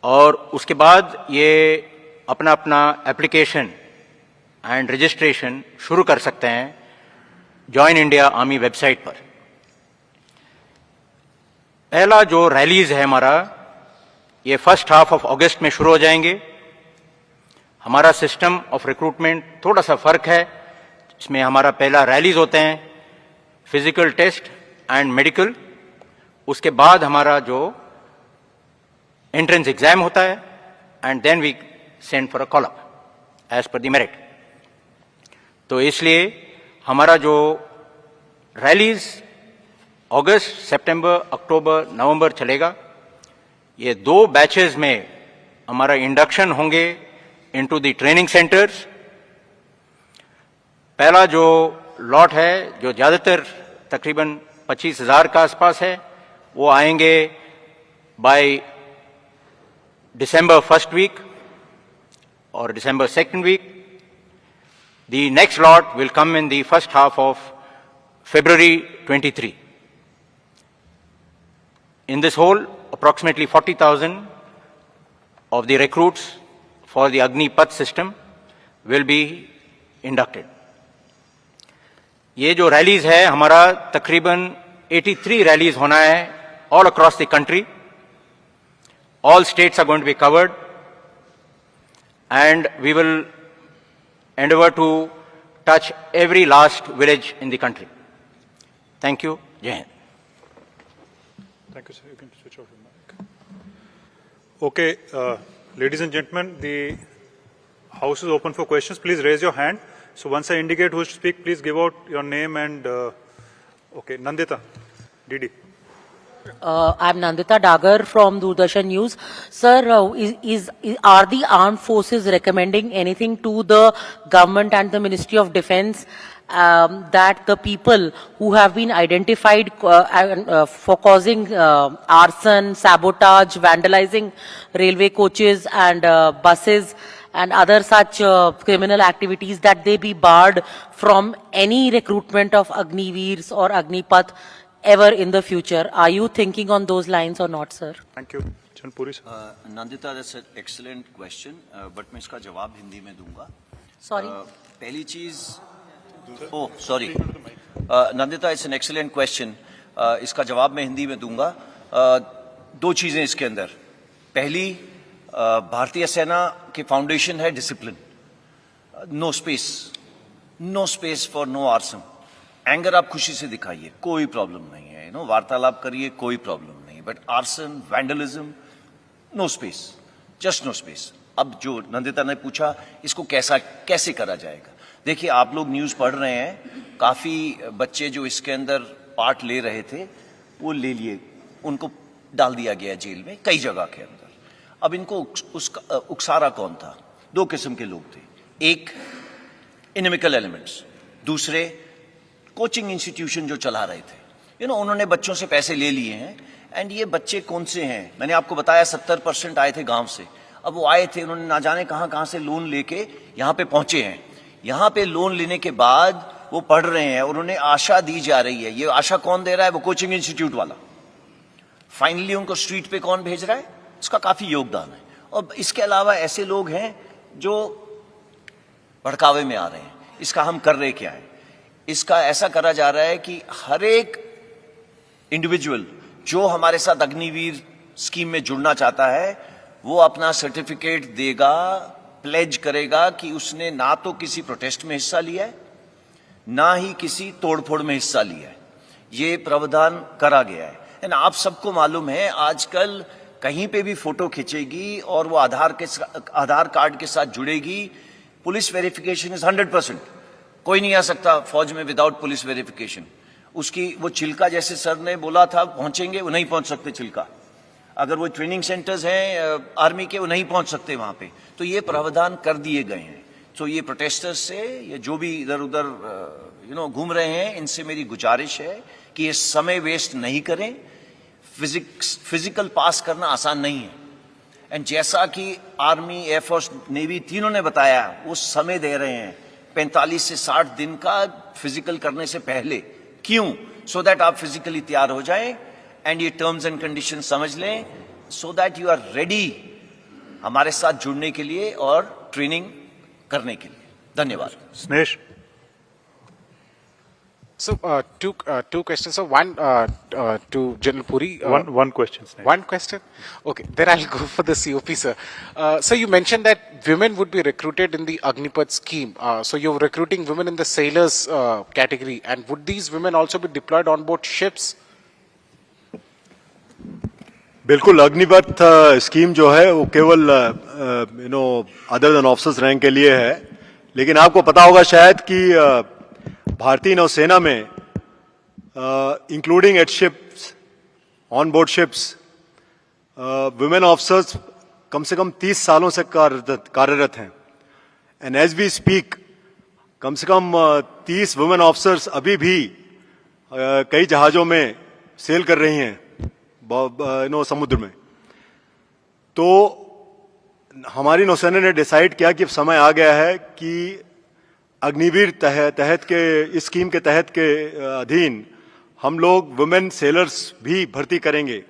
और उसके बाद ये अपना अपना एप्लीकेशन एंड रजिस्ट्रेशन शुरू कर सकते हैं जॉइन इंडिया आर्मी वेबसाइट पर. पहला जो रैलीज है हमारा, ये फर्स्ट हाफ ऑफ अगस्त में शुरू हो जाएंगे. हमारा सिस्टम ऑफ रिक्रूटमेंट थोड़ा सा फर्क है. इसमें हमारा पहला रैलीज होते हैं, फिजिकल टेस्ट एंड मेडिकल. उसके बाद हमारा जो एंट्रेंस एग्जाम होता है, and then we send for a call up as per the merit. तो इसलिए हमारा जो रैलीज अगस्त, सितंबर, अक्टूबर, नवंबर चलेगा. ये 2 बैचेस में हमारा इंडक्शन होंगे इनटू द ट्रेनिंग सेंटर्स. पहला जो लॉट है, जो ज़्यादातर तकरीबन 25,000 का आसपास है, वो आएंगे bye December 1st week or December 2nd week. The next lot will come in the first half of February 23. In this whole, approximately 40,000 of the recruits for the Agni Path system will be inducted. ये जो rallies है हमारा तकरीबन 83 rallies होना है all across the country. All states are going to be covered, and we will endeavor to touch every last village in the country. Thank you. Jai Hind. Thank you, sir. You can switch off your mic. Okay, ladies and gentlemen, the house is open for questions. Please raise your hand. So once I indicate who to speak, please give out your name and, okay, Nandita, DD. I'm Nandita Dagar from Doordarshan News. Sir, are the armed forces recommending anything to the government and the Ministry of Defence that the people who have been identified for causing arson, sabotage, vandalizing railway coaches and buses and other such criminal activities, that they be barred from any recruitment of Agniveers or Agnipath ever in the future? Are you thinking on those lines or not, sir? Thank you. Chanpuri, sir. Nandita, that's an excellent question, but मैं इसका जवाब हिंदी में दूंगा. Sorry. पहली चीज, oh sorry, Nandita, it's an excellent question. इसका जवाब मैं हिंदी में दूंगा. दो चीजें इसके अंदर. पहली, भारतीय सेना की फाउंडेशन है discipline. No space for no arson. Anger आप खुशी से दिखाइए, कोई प्रॉब्लम नहीं है. वार्तालाप करिए, कोई प्रॉब्लम नहीं. But arson, vandalism, no space, just no space. अब जो नंदिता ने पूछा, इसको कैसे करा जाएगा? देखिए, आप लोग न्यूज पढ़ रहे हैं, काफी बच्चे जो इसके अंदर पार्ट ले रहे थे, वो ले लिए, उनको डाल दिया गया जेल में कई जगह के अंदर. अब इनको उकसारा कौन था? दो किस्म के लोग थे. एक, इनमिकल एलिमेंट्स. दूसरे, कोचिंग इंस्टीट्यूशन जो चला रहे थे. उन्होंने बच्चों से पैसे ले लिए हैं. एंड ये बच्चे कौन से हैं? मैंने आपको बताया 70% आए थे गांव से. अब वो आए थे, उन्होंने ना जाने कहां से लोन लेके यहां पे पहुंचे हैं. यहां पे लोन लेने के बाद वो पढ़ रहे हैं. उन्होंने आशा दी जा रही है. ये आशा कौन दे रहा है? वो कोचिंग इंस्टीट्यूट वाला. फाइनली उनको स्ट्रीट पे कौन भेज रहा है? उसका काफी योगदान है. और इसके अलावा ऐसे लोग हैं जो भड़कावे में आ रहे हैं. इसका हम कर रहे क्या है? इसका ऐसा करा जा रहा है कि हर एक इंडिविजुअल जो हमारे साथ अग्निवीर स्कीम में जुड़ना चाहता है, वो अपना सर्टिफिकेट देगा, प्लेज करेगा कि उसने ना तो किसी प्रोटेस्ट में हिस्सा लिया है, ना ही किसी तोड़फोड़ में हिस्सा लिया है. ये प्रावधान करा गया है. आप सबको मालूम है, आजकल कहीं पे भी फोटो खींचेगी और वो आधार कार्ड के साथ जुड़ेगी. Police verification is 100%. कोई नहीं आ सकता फौज में विदाउट पुलिस वेरिफिकेशन. उसकी वो चिल्का, जैसे सर ने बोला था पहुंचेंगे, वो नहीं पहुंच सकते चिल्का. अगर वो ट्रेनिंग सेंटर्स हैं आर्मी के, वो नहीं पहुंच सकते वहां पे. तो ये प्रावधान कर दिए गए हैं. तो ये प्रोटेस्टर्स से, ये जो भी इधर उधर घूम रहे हैं, इनसे मेरी गुजारिश है कि ये समय वेस्ट नहीं करें. फिजिकल पास करना आसान नहीं है. एंड जैसा कि आर्मी, एयरफोर्स, नेवी तीनों ने बताया, वो समय दे रहे हैं 45 से 60 दिन का फिजिकल करने से पहले. क्यों? सो दैट आप फिजिकली तैयार हो जाएं एंड ये टर्म्स एंड कंडीशन समझ लें, so that you are ready हमारे साथ जुड़ने के लिए और ट्रेनिंग करने के लिए. धन्यवाद. Snesh. So, two questions. So, one to General Puri. One question, Snesh. One question? Okay, then I'll go for the COP, sir. So, you mentioned that women would be recruited in the Agnipath scheme. So, you're recruiting women in the sailors category. And would these women also be deployed on board ships? बिल्कुल. Agnipath scheme जो है वो केवल other than officers rank के लिए है. लेकिन आपको पता होगा शायद कि भारतीय नौसेना में including at ships, on board ships, women officers कम से कम 30 सालों से कार्यरत हैं. एंड एज वी स्पीक, कम से कम 30 वुमेन ऑफिसर्स अभी भी कई जहाजों में सेल कर रही हैं समुद्र में. तो हमारी नौसेना ने डिसाइड किया कि अब समय आ गया है कि अग्निवीर तहत के इस स्कीम के तहत के अधीन हम लोग वुमेन सेलर्स भी भर्ती करेंगे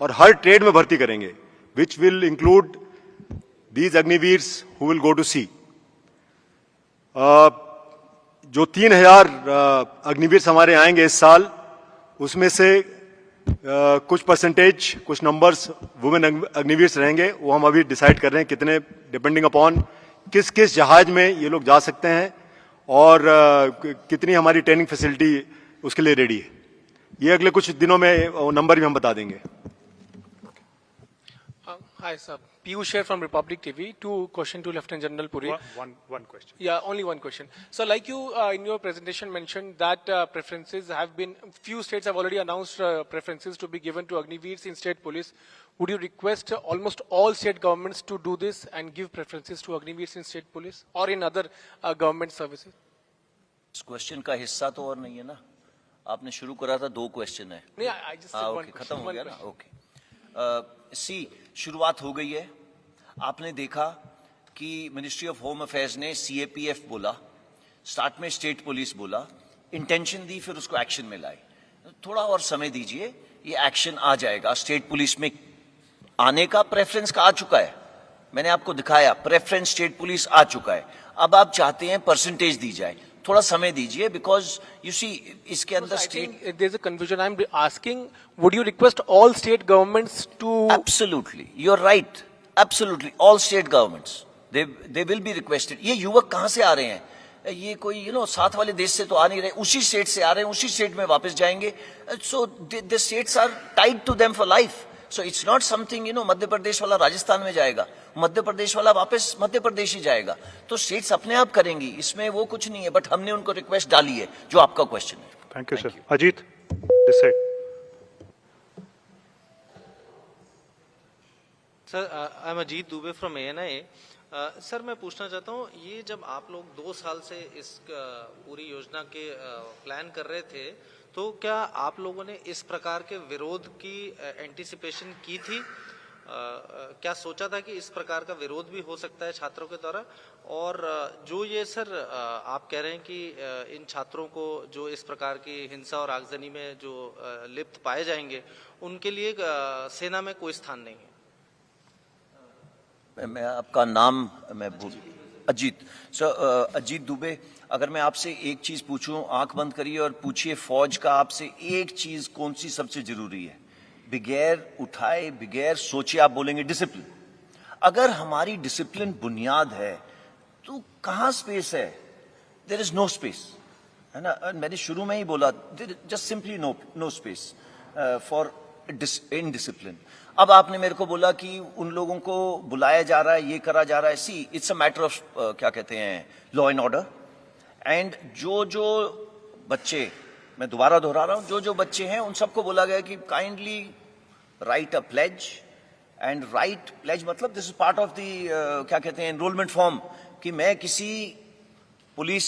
और हर ट्रेड में भर्ती करेंगे, which will include these Agniveers who will go to sea. जो 3000 अग्निवीर हमारे आएंगे इस साल, उसमें से कुछ परसेंटेज, कुछ नंबर्स वुमेन अग्निवीर्स रहेंगे. वो हम अभी डिसाइड कर रहे हैं कितने, डिपेंडिंग अपॉन किस किस जहाज में ये लोग जा सकते हैं और कितनी हमारी ट्रेनिंग फैसिलिटी उसके लिए रेडी है। ये अगले कुछ दिनों में वो नंबर भी हम बता देंगे। Hi, sir. Piyush here from Republic TV. Two question to Lieutenant General Puri. One question. Yeah, only one question. So, like you in your presentation mentioned that preferences have been, few states have already announced preferences to be given to Agniveers in state police. Would you request almost all state governments to do this and give preferences to Agniveers in state police or in other government services? इस question का हिस्सा तो और नहीं है ना, आपने शुरू करा था, 2 क्वेश्चन है। No, I just said one okay, question, खत्म हो one गया ना, question. ओके। शुरुआत हो गई है। आपने देखा कि मिनिस्ट्री ऑफ होम अफेयर्स ने CAPF बोला, स्टार्ट में स्टेट पुलिस बोला, इंटेंशन दी, फिर उसको एक्शन में लाए। थोड़ा और समय दीजिए, ये एक्शन आ जाएगा। स्टेट पुलिस में आने का प्रेफरेंस का आ चुका है, मैंने आपको दिखाया, प्रेफरेंस स्टेट पुलिस आ चुका है। अब आप चाहते हैं परसेंटेज दी जाए, थोड़ा समय दीजिए, बिकॉज यू सी इसके अंदर I state think there's a confusion. I'm asking, would you request all state governments to? Absolutely, you're right. Absolutely, all state governments they will be requested. ये युवक कहाँ से आ रहे हैं? ये कोई साथ वाले देश से तो आ नहीं रहे, उसी स्टेट से आ रहे हैं, उसी स्टेट में वापस जाएंगे. So the states are tied to them for life. So it's not something Madhya Pradesh वाला राजस्थान में जाएगा, मध्य प्रदेश वाला वापस मध्य प्रदेश ही जाएगा. तो स्टेट्स अपने आप करेंगी, इसमें वो कुछ नहीं है. बट हमने उनको रिक्वेस्ट डाली है, जो आपका क्वेश्चन है. Thank you, sir. Ajit, this side. Sir, I am Ajit Dubey from ANI. Sir, मैं पूछना चाहता हूँ, ये जब आप लोग 2 साल से इस पूरी योजना के प्लान कर रहे थे, तो क्या आप लोगों ने इस प्रकार के विरोध की एंटिसिपेशन की थी? क्या सोचा था कि इस प्रकार का विरोध भी हो सकता है छात्रों के द्वारा? और जो ये सर आप कह रहे हैं कि इन छात्रों को जो इस प्रकार की हिंसा और आगजनी में जो लिप्त पाए जाएंगे, उनके लिए सेना में कोई स्थान नहीं है? मैं आपका नाम मैं भूल, अजीत सर, अजीत दुबे. अगर मैं आपसे एक चीज पूछूं, आंख बंद करिए और पूछिए, फौज का आपसे एक चीज कौन सी सबसे जरूरी है? बगैर उठाए, बगैर सोचे आप बोलेंगे डिसिप्लिन. अगर हमारी डिसिप्लिन बुनियाद है तो कहां स्पेस है? देयर इज नो स्पेस, है ना. मैंने शुरू में ही बोला, just simply no space for indiscipline. अब आपने मेरे को बोला कि उन लोगों को बुलाया जा रहा है, ये करा जा रहा है. सी, इट्स अ मैटर ऑफ क्या कहते हैं, लॉ एंड ऑर्डर. एंड जो बच्चे, मैं दोबारा दोहरा रहा हूं, जो बच्चे हैं उन सबको बोला गया कि kindly write a pledge. And write pledge मतलब this is part of the क्या कहते हैं, एनरोलमेंट फॉर्म, कि मैं किसी पुलिस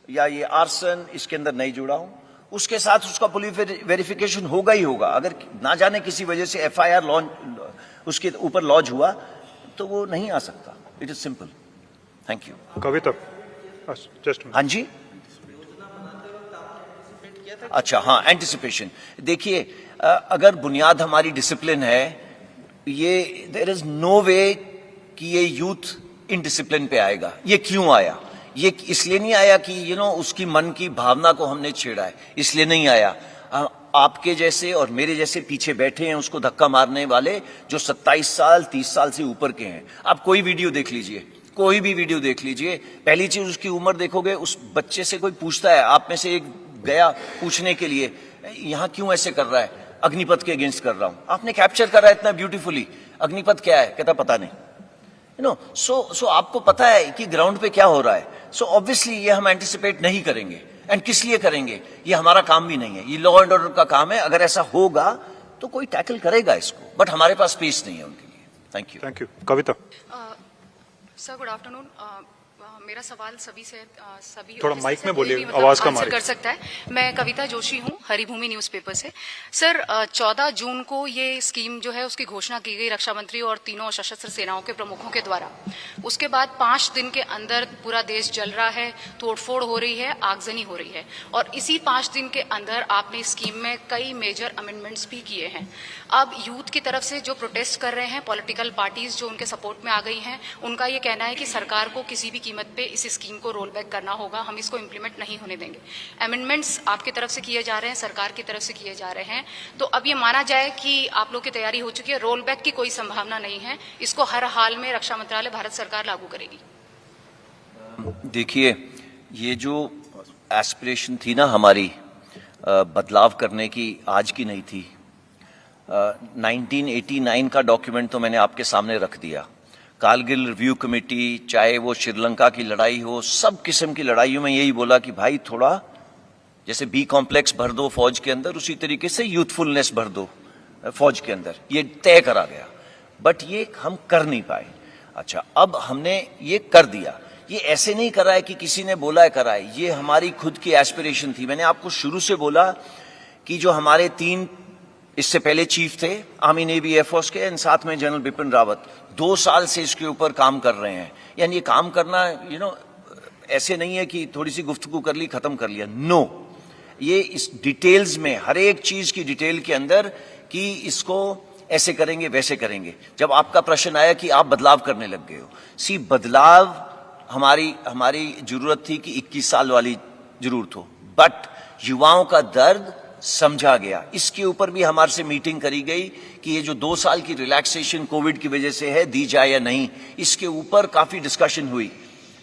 या ये आर्सन इसके अंदर नहीं जुड़ा हूं. उसके साथ उसका पुलिस वेरिफिकेशन होगा ही होगा. अगर ना जाने किसी वजह से FIR लॉन्च उसके ऊपर लॉन्च हुआ तो वो नहीं आ सकता. It is simple. Thank you. Kavita, just हाँ जी, अच्छा, हाँ, एंटिसिपेशन. देखिए, अगर बुनियाद हमारी डिसिप्लिन है, ये देयर इज नो वे कि ये यूथ इनडिसिप्लिन पे आएगा. ये क्यों आया? ये इसलिए नहीं आया कि उसकी मन की भावना को हमने छेड़ा है, इसलिए नहीं आया. आपके जैसे और मेरे जैसे पीछे बैठे हैं उसको धक्का मारने वाले, जो 27 साल 30 साल से ऊपर के हैं. आप कोई वीडियो देख लीजिए, कोई भी वीडियो देख लीजिए, पहली चीज उसकी उम्र देखोगे. उस बच्चे से कोई पूछता है, आप में से एक गया पूछने के लिए, यहां क्यों ऐसे कर रहा है? अग्निपथ के अगेंस्ट कर रहा हूं. आपने कैप्चर करा इतना ब्यूटीफुली. अग्निपथ क्या है? कहता पता नहीं. सो आपको पता है कि ग्राउंड पे क्या हो रहा है. सो ऑब्वियसली ये हम एंटिसिपेट नहीं करेंगे. एंड किस लिए करेंगे? ये हमारा काम भी नहीं है, ये लॉ एंड ऑर्डर का काम है. अगर ऐसा होगा तो कोई टैकल करेगा इसको, बट हमारे पास स्पेस नहीं है उनके लिए. Thank you. Thank you. Kavita. Sir, good afternoon. मेरा सवाल सभी थोड़ा ऑफिसर माइक से में कोई बोलिए, भी आवाज कम आ आंसर रही कर है. सकता है. मैं कविता जोशी हूँ, हरिभूमि न्यूज़पेपर से. सर, 14 जून को ये स्कीम जो है उसकी घोषणा की गई रक्षा मंत्री और तीनों सशस्त्र सेनाओं के प्रमुखों के द्वारा. उसके बाद 5 दिन के अंदर पूरा देश जल रहा है, तोड़फोड़ हो रही है, आगजनी हो रही है, और इसी 5 दिन के अंदर आपने स्कीम में कई मेजर अमेंडमेंट्स भी किए हैं. अब यूथ की तरफ से जो प्रोटेस्ट कर रहे हैं, पॉलिटिकल पार्टीज जो उनके सपोर्ट में आ गई हैं, उनका ये कहना है कि सरकार को किसी भी कीमत पे इस स्कीम को रोल बैक करना होगा, हम इसको इम्प्लीमेंट नहीं होने देंगे. अमेंडमेंट्स आपकी तरफ से किए जा रहे हैं, सरकार की तरफ से किए जा रहे हैं. तो अब ये माना जाए कि आप लोग की तैयारी हो चुकी है, रोल बैक की कोई संभावना नहीं है, इसको हर हाल में रक्षा मंत्रालय, भारत सरकार लागू करेगी. देखिए, ये जो एस्पिरेशन थी ना हमारी बदलाव करने की, आज की नहीं थी। 1989 का डॉक्यूमेंट तो मैंने आपके सामने रख दिया। कारगिल रिव्यू कमेटी, चाहे वो श्रीलंका की लड़ाई हो, सब किस्म की लड़ाइयों में यही बोला कि भाई थोड़ा जैसे बी कॉम्प्लेक्स भर दो फौज के अंदर, उसी तरीके से यूथफुलनेस भर दो फौज के अंदर। ये तय करा गया, बट ये हम कर नहीं पाए। अच्छा, अब हमने ये कर दिया। ये ऐसे नहीं करा है कि किसी ने बोला है करा है, ये हमारी खुद की एस्पिरेशन थी। मैंने आपको शुरू से बोला कि जो हमारे 3 इससे पहले चीफ थे आर्मी नेवी एयरफोर्स के, साथ में जनरल बिपिन रावत, 2 साल से इसके ऊपर काम कर रहे हैं। यानी ये काम करना ऐसे नहीं है कि थोड़ी सी गुफ्तगू कर ली खत्म कर लिया। नो, ये इस डिटेल्स में, हर एक चीज की डिटेल के अंदर कि इसको ऐसे करेंगे वैसे करेंगे। जब आपका प्रश्न आया कि आप बदलाव करने लग गए हो, बदलाव हमारी जरूरत थी कि 21 साल वाली जरूरत हो, बट युवाओं का दर्द समझा गया। इसके ऊपर भी हमारे से मीटिंग करी गई कि ये जो 2 साल की रिलैक्सेशन कोविड की वजह से है, दी जाए या नहीं। इसके ऊपर काफी डिस्कशन हुई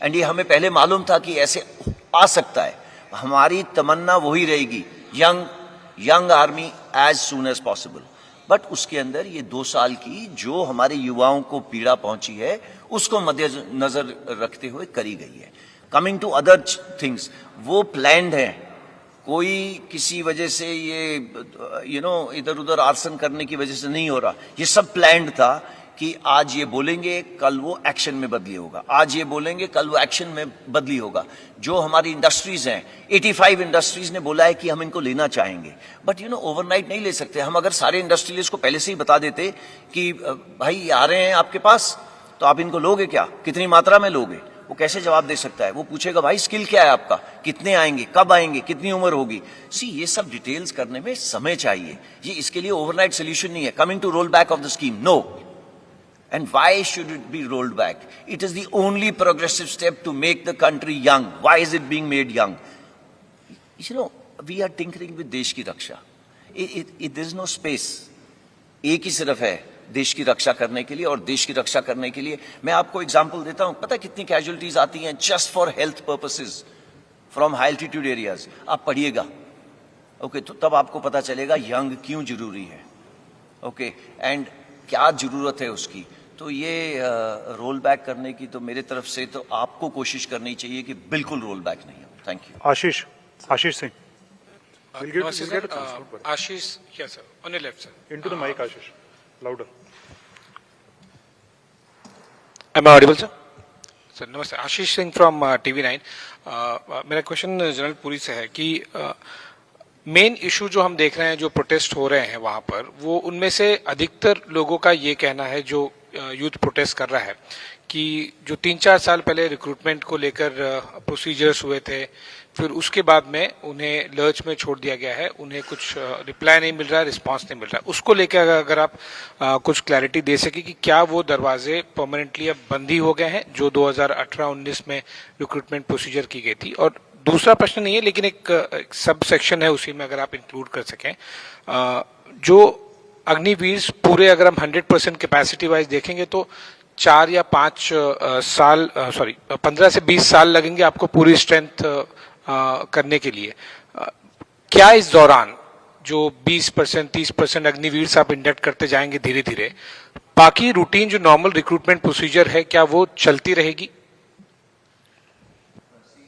एंड ये हमें पहले मालूम था कि ऐसे आ सकता है। हमारी तमन्ना वही रहेगी, young army as soon as possible. But उसके अंदर ये 2 साल की जो हमारे युवाओं को पीड़ा पहुंची है, उसको मद्देनजर रखते हुए करी गई है। कमिंग टू अदर थिंग्स, वो प्लान्ड है। कोई किसी वजह से ये इधर उधर आर्सन करने की वजह से नहीं हो रहा। ये सब प्लान्ड था कि आज ये बोलेंगे, कल वो एक्शन में बदली होगा। आज ये बोलेंगे, कल वो एक्शन में बदली होगा। जो हमारी इंडस्ट्रीज हैं, 85 इंडस्ट्रीज ने बोला है कि हम इनको लेना चाहेंगे, बट ओवरनाइट नहीं ले सकते। हम अगर सारे इंडस्ट्रियलिस्ट को पहले से ही बता देते कि भाई आ रहे हैं आपके पास, तो आप इनको लोगे क्या, कितनी मात्रा में लोगे, वो कैसे जवाब दे सकता है? वो पूछेगा भाई स्किल क्या है आपका, कितने आएंगे, कब आएंगे, कितनी उम्र होगी। ये सब डिटेल्स करने में समय चाहिए। ये इसके लिए ओवरनाइट सोल्यूशन नहीं है। Coming to roll back of the scheme, no. And why should it be rolled back? It is the only progressive step to make the country young. Why is it being made young? We are tinkering with देश की रक्षा. There is no space. एक ही सिर्फ है देश की रक्षा करने के लिए, और देश की रक्षा करने के लिए मैं आपको एग्जांपल देता हूं। पता है कितनी कैजुअलिटीज आती हैं just for health purposes from high altitude areas? आप पढ़िएगा, ओके, तो तब आपको पता चलेगा यंग क्यों जरूरी है, ओके, एंड क्या जरूरत है उसकी। तो ये रोल बैक करने की तो मेरे तरफ से तो आपको कोशिश करनी चाहिए कि बिल्कुल रोल बैक नहीं हो। Thank you. Ashish Singh, Ashish, yes sir, on your left sir. into the mic, Ashish, louder. Am I audible sir? Sir, नमस्ते, आशीष सिंह फ्रॉम TV9। मेरा क्वेश्चन जनरल पुरी से है कि मेन इशू जो हम देख रहे हैं, जो प्रोटेस्ट हो रहे हैं वहां पर, वो उनमें से अधिकतर लोगों का ये कहना है, जो यूथ प्रोटेस्ट कर रहा है, कि जो 3-4 साल पहले रिक्रूटमेंट को लेकर प्रोसीजर्स हुए थे, फिर उसके बाद में उन्हें लर्च में छोड़ दिया गया है, उन्हें कुछ रिप्लाई नहीं मिल रहा है, रिस्पांस नहीं मिल रहा है। उसको लेकर अगर आप कुछ क्लैरिटी दे सके कि क्या वो दरवाजे परमानेंटली अब बंद ही हो गए हैं जो 2018-19 में रिक्रूटमेंट प्रोसीजर की गई थी? और दूसरा प्रश्न नहीं है, लेकिन एक सब सेक्शन है उसी में, अगर आप इंक्लूड कर सकें, जो अग्निवीर पूरे अगर हम 100% कैपेसिटी वाइज देखेंगे तो 4 या 5 साल 15 से 20 साल लगेंगे आपको पूरी स्ट्रेंथ करने के लिए। क्या इस दौरान जो 20% 30% अग्निवीर आप इंडक्ट करते जाएंगे धीरे धीरे, बाकी रूटीन जो नॉर्मल रिक्रूटमेंट प्रोसीजर है, क्या वो चलती रहेगी?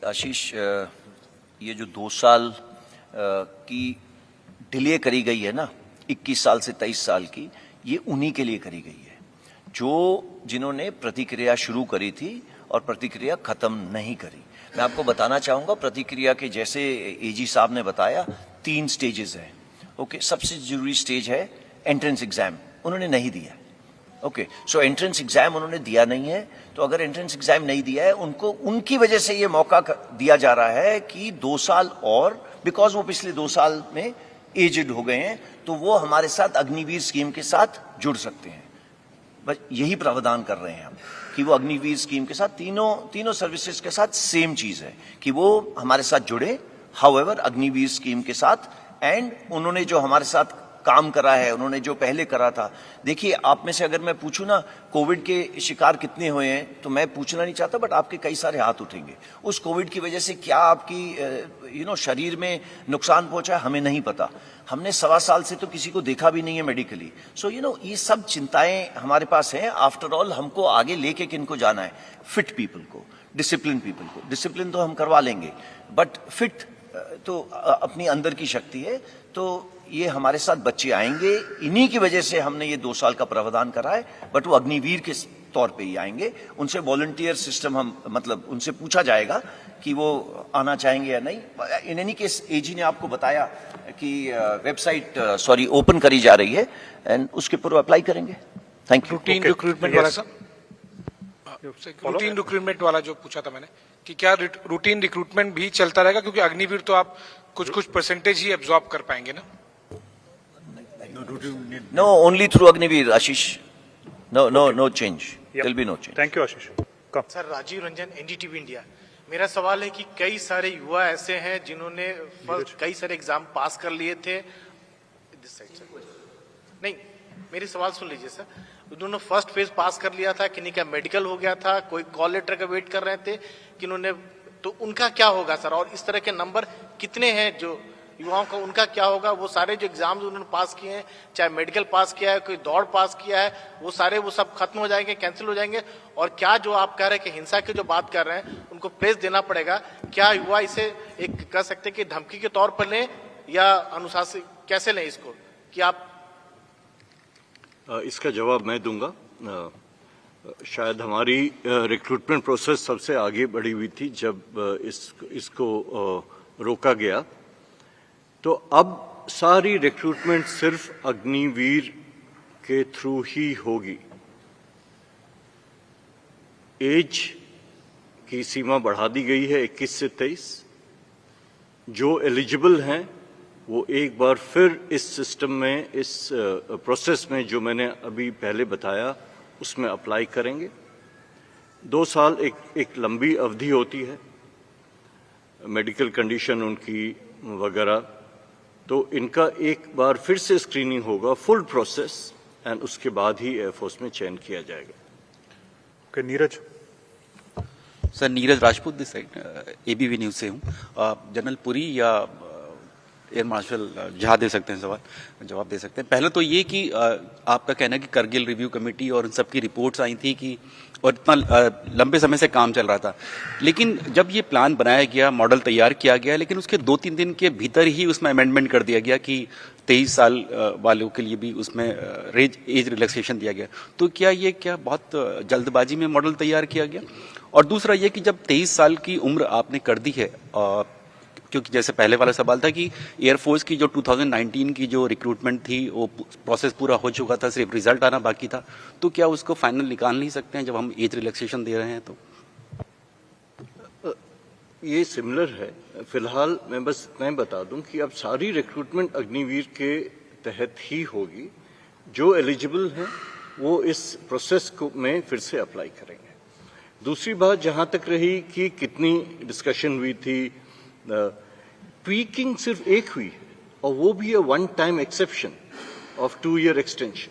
आशीष, ये जो 2 साल की डिले करी गई है ना, 21 साल से 23 साल की, ये उन्हीं के लिए करी गई है जिन्होंने प्रतिक्रिया शुरू करी थी और प्रतिक्रिया खत्म नहीं करी। मैं आपको बताना चाहूंगा, प्रतिक्रिया के जैसे एजी साहब ने बताया, 3 स्टेजेस हैं, ओके। सबसे जरूरी स्टेज है एंट्रेंस एग्जाम, उन्होंने नहीं दिया, ओके। सो एंट्रेंस एग्जाम उन्होंने दिया नहीं है, तो अगर एंट्रेंस एग्जाम नहीं दिया है, उनको उनकी वजह से ये मौका दिया जा रहा है कि 2 साल और, बिकॉज वो पिछले 2 साल में एजेड हो गए हैं, तो वो हमारे साथ अग्निवीर स्कीम के साथ जुड़ सकते हैं। बस यही प्रावधान कर रहे हैं हम कि वो अग्निवीर स्कीम के साथ तीनों सर्विसेज के साथ सेम चीज है कि वो हमारे साथ जुड़े, हाउएवर अग्निवीर स्कीम के साथ, एंड उन्होंने जो हमारे साथ काम करा है, उन्होंने जो पहले करा था। देखिए, आप में से अगर मैं पूछूं ना कोविड के शिकार कितने हुए हैं, तो मैं पूछना नहीं चाहता, बट आपके कई सारे हाथ उठेंगे। उस कोविड की वजह से क्या आपकी शरीर में नुकसान पहुंचा है, हमें नहीं पता। हमने 1.25 साल से तो किसी को देखा भी नहीं है मेडिकली। सो ये सब चिंताएं हमारे पास हैं। आफ्टर ऑल हमको आगे लेके किनको जाना है? फिट पीपल को, डिसिप्लिन पीपल को। डिसिप्लिन तो हम करवा लेंगे, बट फिट तो अपनी अंदर की शक्ति है। तो ये हमारे साथ बच्चे आएंगे, इन्हीं की वजह से हमने ये 2 साल का प्रावधान करा है, बट वो अग्निवीर के तौर पे ही आएंगे। उनसे वॉलंटियर सिस्टम मतलब उनसे पूछा जाएगा कि वो आना चाहेंगे या नहीं। इन एनी केस एजी ने आपको बताया कि वेबसाइट ओपन करी जा रही है, एंड उसके ऊपर अप्लाई करेंगे। Thank you. रूटीन रिक्रूटमेंट वाला सर, रूटीन रिक्रूटमेंट वाला जो पूछा था मैंने, कि क्या रूटीन रिक्रूटमेंट भी चलता रहेगा? क्योंकि अग्निवीर तो आप कुछ परसेंटेज ही एब्जॉर्ब कर पाएंगे ना। No, only through Agniveer, Ashish. No change, there be no change. Thank you Ashish. Sir, Rajiv Ranjan, NDTV India. मेरा सवाल है कि कई सारे युवा ऐसे हैं जिन्होंने कई सारे एग्जाम पास कर लिए थे। नहीं, मेरी सवाल सुन लीजिए सर। उन्होंने फर्स्ट फेज पास कर लिया था, किन्हीं का मेडिकल हो गया था, कोई कॉल लेटर का वेट कर रहे थे, किन्होंने, तो उनका क्या होगा सर? और इस तरह के नंबर कितने हैं जो युवाओं का, उनका क्या होगा? वो सारे जो एग्जाम्स उन्होंने पास किए हैं, चाहे मेडिकल पास किया है, कोई दौड़ पास किया है, वो सारे वो सब खत्म हो जाएंगे, कैंसिल हो जाएंगे? और क्या जो आप कह रहे हैं कि हिंसा की जो बात कर रहे हैं, उनको प्लेस देना पड़ेगा, क्या युवा इसे एक कह सकते हैं कि धमकी के तौर पर लें, या अनुशासित कैसे लें इसको, कि आप? इसका जवाब मैं दूंगा। शायद हमारी रिक्रूटमेंट प्रोसेस सबसे आगे बढ़ी हुई थी जब इसको रोका गया। तो अब सारी रिक्रूटमेंट सिर्फ अग्निवीर के थ्रू ही होगी। एज की सीमा बढ़ा दी गई है 21 से 23। जो एलिजिबल हैं वो एक बार फिर इस सिस्टम में, इस प्रोसेस में जो मैंने अभी पहले बताया उसमें अप्लाई करेंगे। 2 साल एक लंबी अवधि होती है, मेडिकल कंडीशन उनकी वगैरह, तो इनका एक बार फिर से स्क्रीनिंग होगा, फुल प्रोसेस, एंड उसके बाद ही एयरफोर्स में चयन किया जाएगा। Okay, Neeraj. Sir, Neeraj Rajput this side, ABP news से हूँ। जनरल पुरी या एयर मार्शल जहाँ दे सकते हैं जवाब दे सकते हैं। पहले तो ये कि आपका कहना है कि करगिल रिव्यू कमेटी और इन सब की रिपोर्ट्स आई थी कि, और इतना लंबे समय से काम चल रहा था, लेकिन जब ये प्लान बनाया गया, मॉडल तैयार किया गया, लेकिन उसके 2-3 दिन के भीतर ही उसमें अमेंडमेंट कर दिया गया कि 23 साल वालों के लिए भी उसमें एज रिलैक्सेशन दिया गया। तो क्या बहुत जल्दबाजी में मॉडल तैयार किया गया? और दूसरा ये कि जब 23 साल की उम्र आपने कर दी है, क्योंकि जैसे पहले वाला सवाल था कि एयरफोर्स की जो 2019 की जो रिक्रूटमेंट थी वो प्रोसेस पूरा हो चुका था, सिर्फ रिजल्ट आना बाकी था, तो क्या उसको फाइनल निकाल नहीं सकते हैं जब हम एज रिलैक्सेशन दे रहे हैं? तो ये सिमिलर है। फिलहाल मैं बता दूं कि अब सारी रिक्रूटमेंट अग्निवीर के तहत ही होगी। जो एलिजिबल हैं वो इस प्रोसेस को में फिर से अप्लाई करेंगे। दूसरी बात जहां तक रही कि कितनी डिस्कशन हुई थी, ट्वीकिंग सिर्फ एक हुई है, और वो भी है 1 time exception of 2 year extension.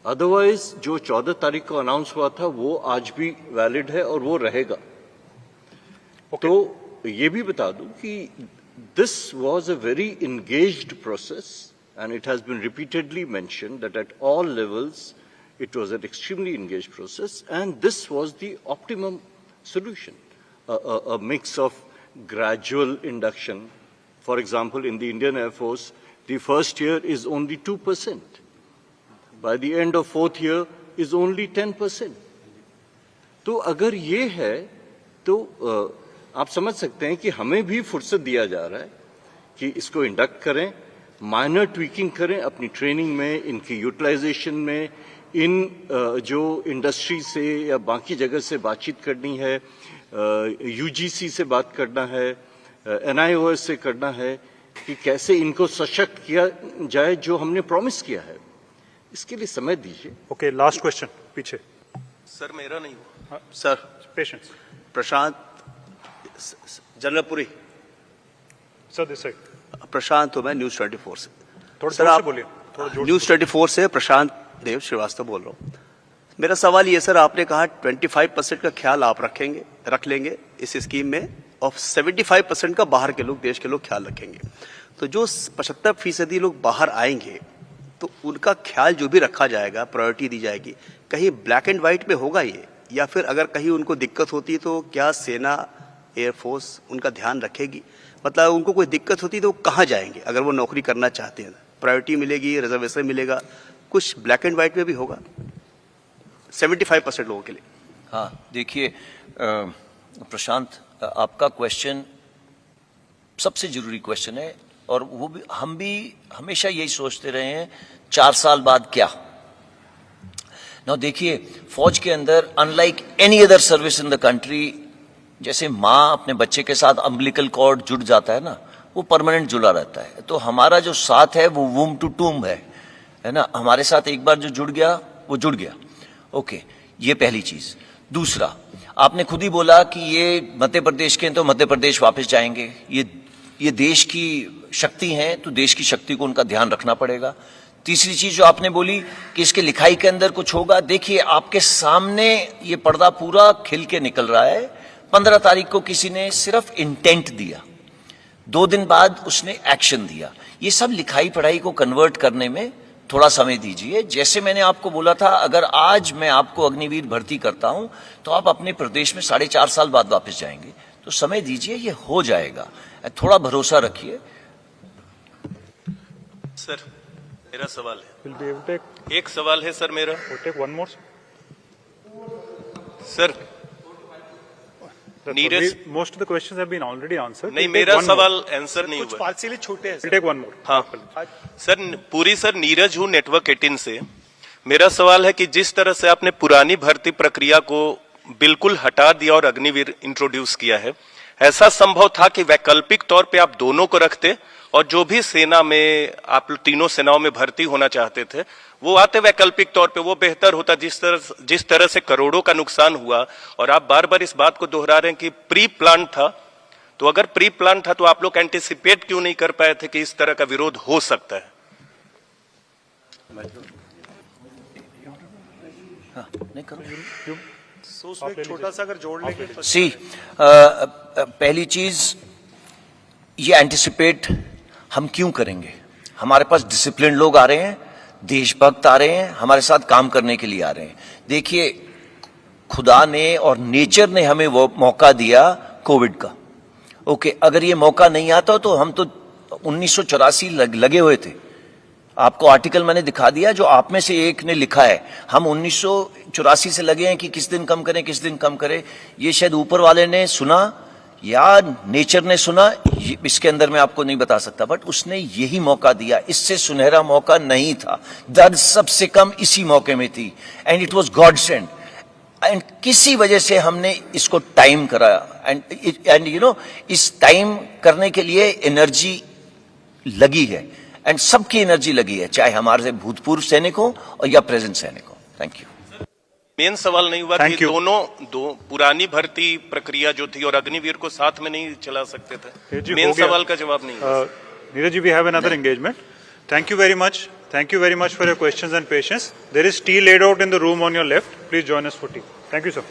Otherwise जो 14 तारीख को अनाउंस हुआ था वो आज भी वैलिड है और वो रहेगा। तो ये भी बता दूं कि this was a very engaged process and it has been repeatedly mentioned that at all levels it was an extremely engaged process, and this was the optimum solution, a mix of gradual induction. For example, in the Indian Air Force, the first year is only 2%. By the end of 4th year is only 10%. तो अगर ये है तो आप समझ सकते हैं कि हमें भी फुर्सत दिया जा रहा है कि इसको इंडक्ट करें, माइनर ट्वीकिंग करें अपनी ट्रेनिंग में, इनकी यूटिलाइजेशन में, इन जो इंडस्ट्री से या बाकी जगह से बातचीत करनी है, यूजीसी से बात करना है, एनआईओएस से करना है, कि कैसे इनको सशक्त किया जाए जो हमने प्रॉमिस किया है। इसके लिए समय दीजिए। ओके, लास्ट क्वेश्चन पीछे। सर, मेरा नहीं हुआ। Sir, patience. Prashant, general Puri. Sir, this side. Prashant हो मैं, न्यूज़ 24 से। थोड़ा जोर से बोलिए। न्यूज 24 से प्रशांत देव श्रीवास्तव बोल रहा हूँ। मेरा सवाल ये सर, आपने कहा 25% का ख्याल आप रख लेंगे इस स्कीम में और 75% का बाहर के लोग, देश के लोग ख्याल रखेंगे। तो जो 75% लोग बाहर आएंगे तो उनका ख्याल जो भी रखा जाएगा, प्रायोरिटी दी जाएगी, कहीं ब्लैक एंड व्हाइट में होगा ये, या फिर अगर कहीं उनको दिक्कत होती है तो क्या सेना, एयरफोर्स उनका ध्यान रखेगी? मतलब उनको कोई दिक्कत होती है तो वो कहाँ जाएंगे अगर वो नौकरी करना चाहते हैं? प्रायोरिटी मिलेगी, रिजर्वेशन मिलेगा, कुछ ब्लैक एंड व्हाइट में भी होगा 75% लोगों के लिए? हाँ, देखिए प्रशांत, आपका क्वेश्चन सबसे जरूरी क्वेश्चन है और वो भी हम भी हमेशा यही सोचते रहे हैं 4 साल बाद क्या। ना देखिए, फौज के अंदर unlike any other service in the country, जैसे माँ अपने बच्चे के साथ अम्बिलिकल कॉर्ड जुड़ जाता है ना, वो परमानेंट जुड़ा रहता है। तो हमारा जो साथ है वो वूम टू टूम है ना, हमारे साथ एक बार जो जुड़ गया वो जुड़ गया। ओके, ये पहली चीज। दूसरा, आपने खुद ही बोला कि ये मध्य प्रदेश के हैं तो मध्य प्रदेश वापस जाएंगे। ये देश की शक्ति है तो देश की शक्ति को उनका ध्यान रखना पड़ेगा। तीसरी चीज जो आपने बोली कि इसके लिखाई के अंदर कुछ होगा, देखिए आपके सामने ये पर्दा पूरा खिल के निकल रहा है। 15 तारीख को किसी ने सिर्फ इंटेंट दिया, 2 दिन बाद उसने एक्शन दिया। ये सब लिखाई पढ़ाई को कन्वर्ट करने में थोड़ा समय दीजिए। जैसे मैंने आपको बोला था, अगर आज मैं आपको अग्निवीर भर्ती करता हूं तो आप अपने प्रदेश में 4.5 साल बाद वापस जाएंगे। तो समय दीजिए, ये हो जाएगा, थोड़ा भरोसा रखिए। सर मेरा सवाल है, एक सवाल है सर मेरा। Sir Neeraj, most of the questions have been already answered. नहीं, मेरा सवाल आंसर नहीं हुआ। पार्शियली छोटे हैं। We'll take one more. हाँ सर, पूरी सर नीरज हूँ नेटवर्क 18 से। मेरा सवाल है कि जिस तरह से आपने पुरानी भर्ती प्रक्रिया को बिल्कुल हटा दिया और अग्निवीर इंट्रोड्यूस किया है, ऐसा संभव था कि वैकल्पिक तौर पे आप दोनों को रखते और जो भी सेना में आप तीनों सेनाओं में भर्ती होना चाहते थे वो आते वैकल्पिक तौर पे, वो बेहतर होता। जिस तरह से करोड़ों का नुकसान हुआ और आप बार बार इस बात को दोहरा रहे हैं कि प्री प्लान था, तो अगर प्री प्लान था तो आप लोग एंटिसिपेट क्यों नहीं कर पाए थे कि इस तरह का विरोध हो सकता है? छोटा सा अगर जोड़ लेंगे तो पहली चीज, ये एंटिसिपेट हम क्यों करेंगे? हमारे पास डिसिप्लिन लोग आ रहे हैं, देशभक्त आ रहे हैं, हमारे साथ काम करने के लिए आ रहे हैं। देखिए, खुदा ने और नेचर ने हमें वो मौका दिया कोविड का। ओके, अगर ये मौका नहीं आता तो हम तो 1984 लगे हुए थे। आपको आर्टिकल मैंने दिखा दिया जो आप में से एक ने लिखा है। हम 1984 से लगे हैं कि किस दिन कम करें, किस दिन कम करें। ये शायद ऊपर वाले ने सुना या नेचर ने सुना, इसके अंदर मैं आपको नहीं बता सकता, बट उसने यही मौका दिया। इससे सुनहरा मौका नहीं था। दर्द सबसे कम इसी मौके में थी, and it was God send. And किसी वजह से हमने इसको टाइम कराया, एंड यू नो, इस टाइम करने के लिए एनर्जी लगी है, एंड सबकी एनर्जी लगी है, चाहे हमारे भूतपूर्व सैनिकों और या प्रेजेंट सैनिकों। Thank you. मेन सवाल नहीं हुआ कि दोनों पुरानी भर्ती प्रक्रिया जो थी और अग्निवीर को साथ में नहीं चला सकते थे? मेन सवाल का जवाब नहीं हुआ। Neeraj ji, we have another engagement. Thank you very much. Thank you very much for your questions and patience. There is tea laid out in the room on your left. Please join us for tea. Thank you, sir.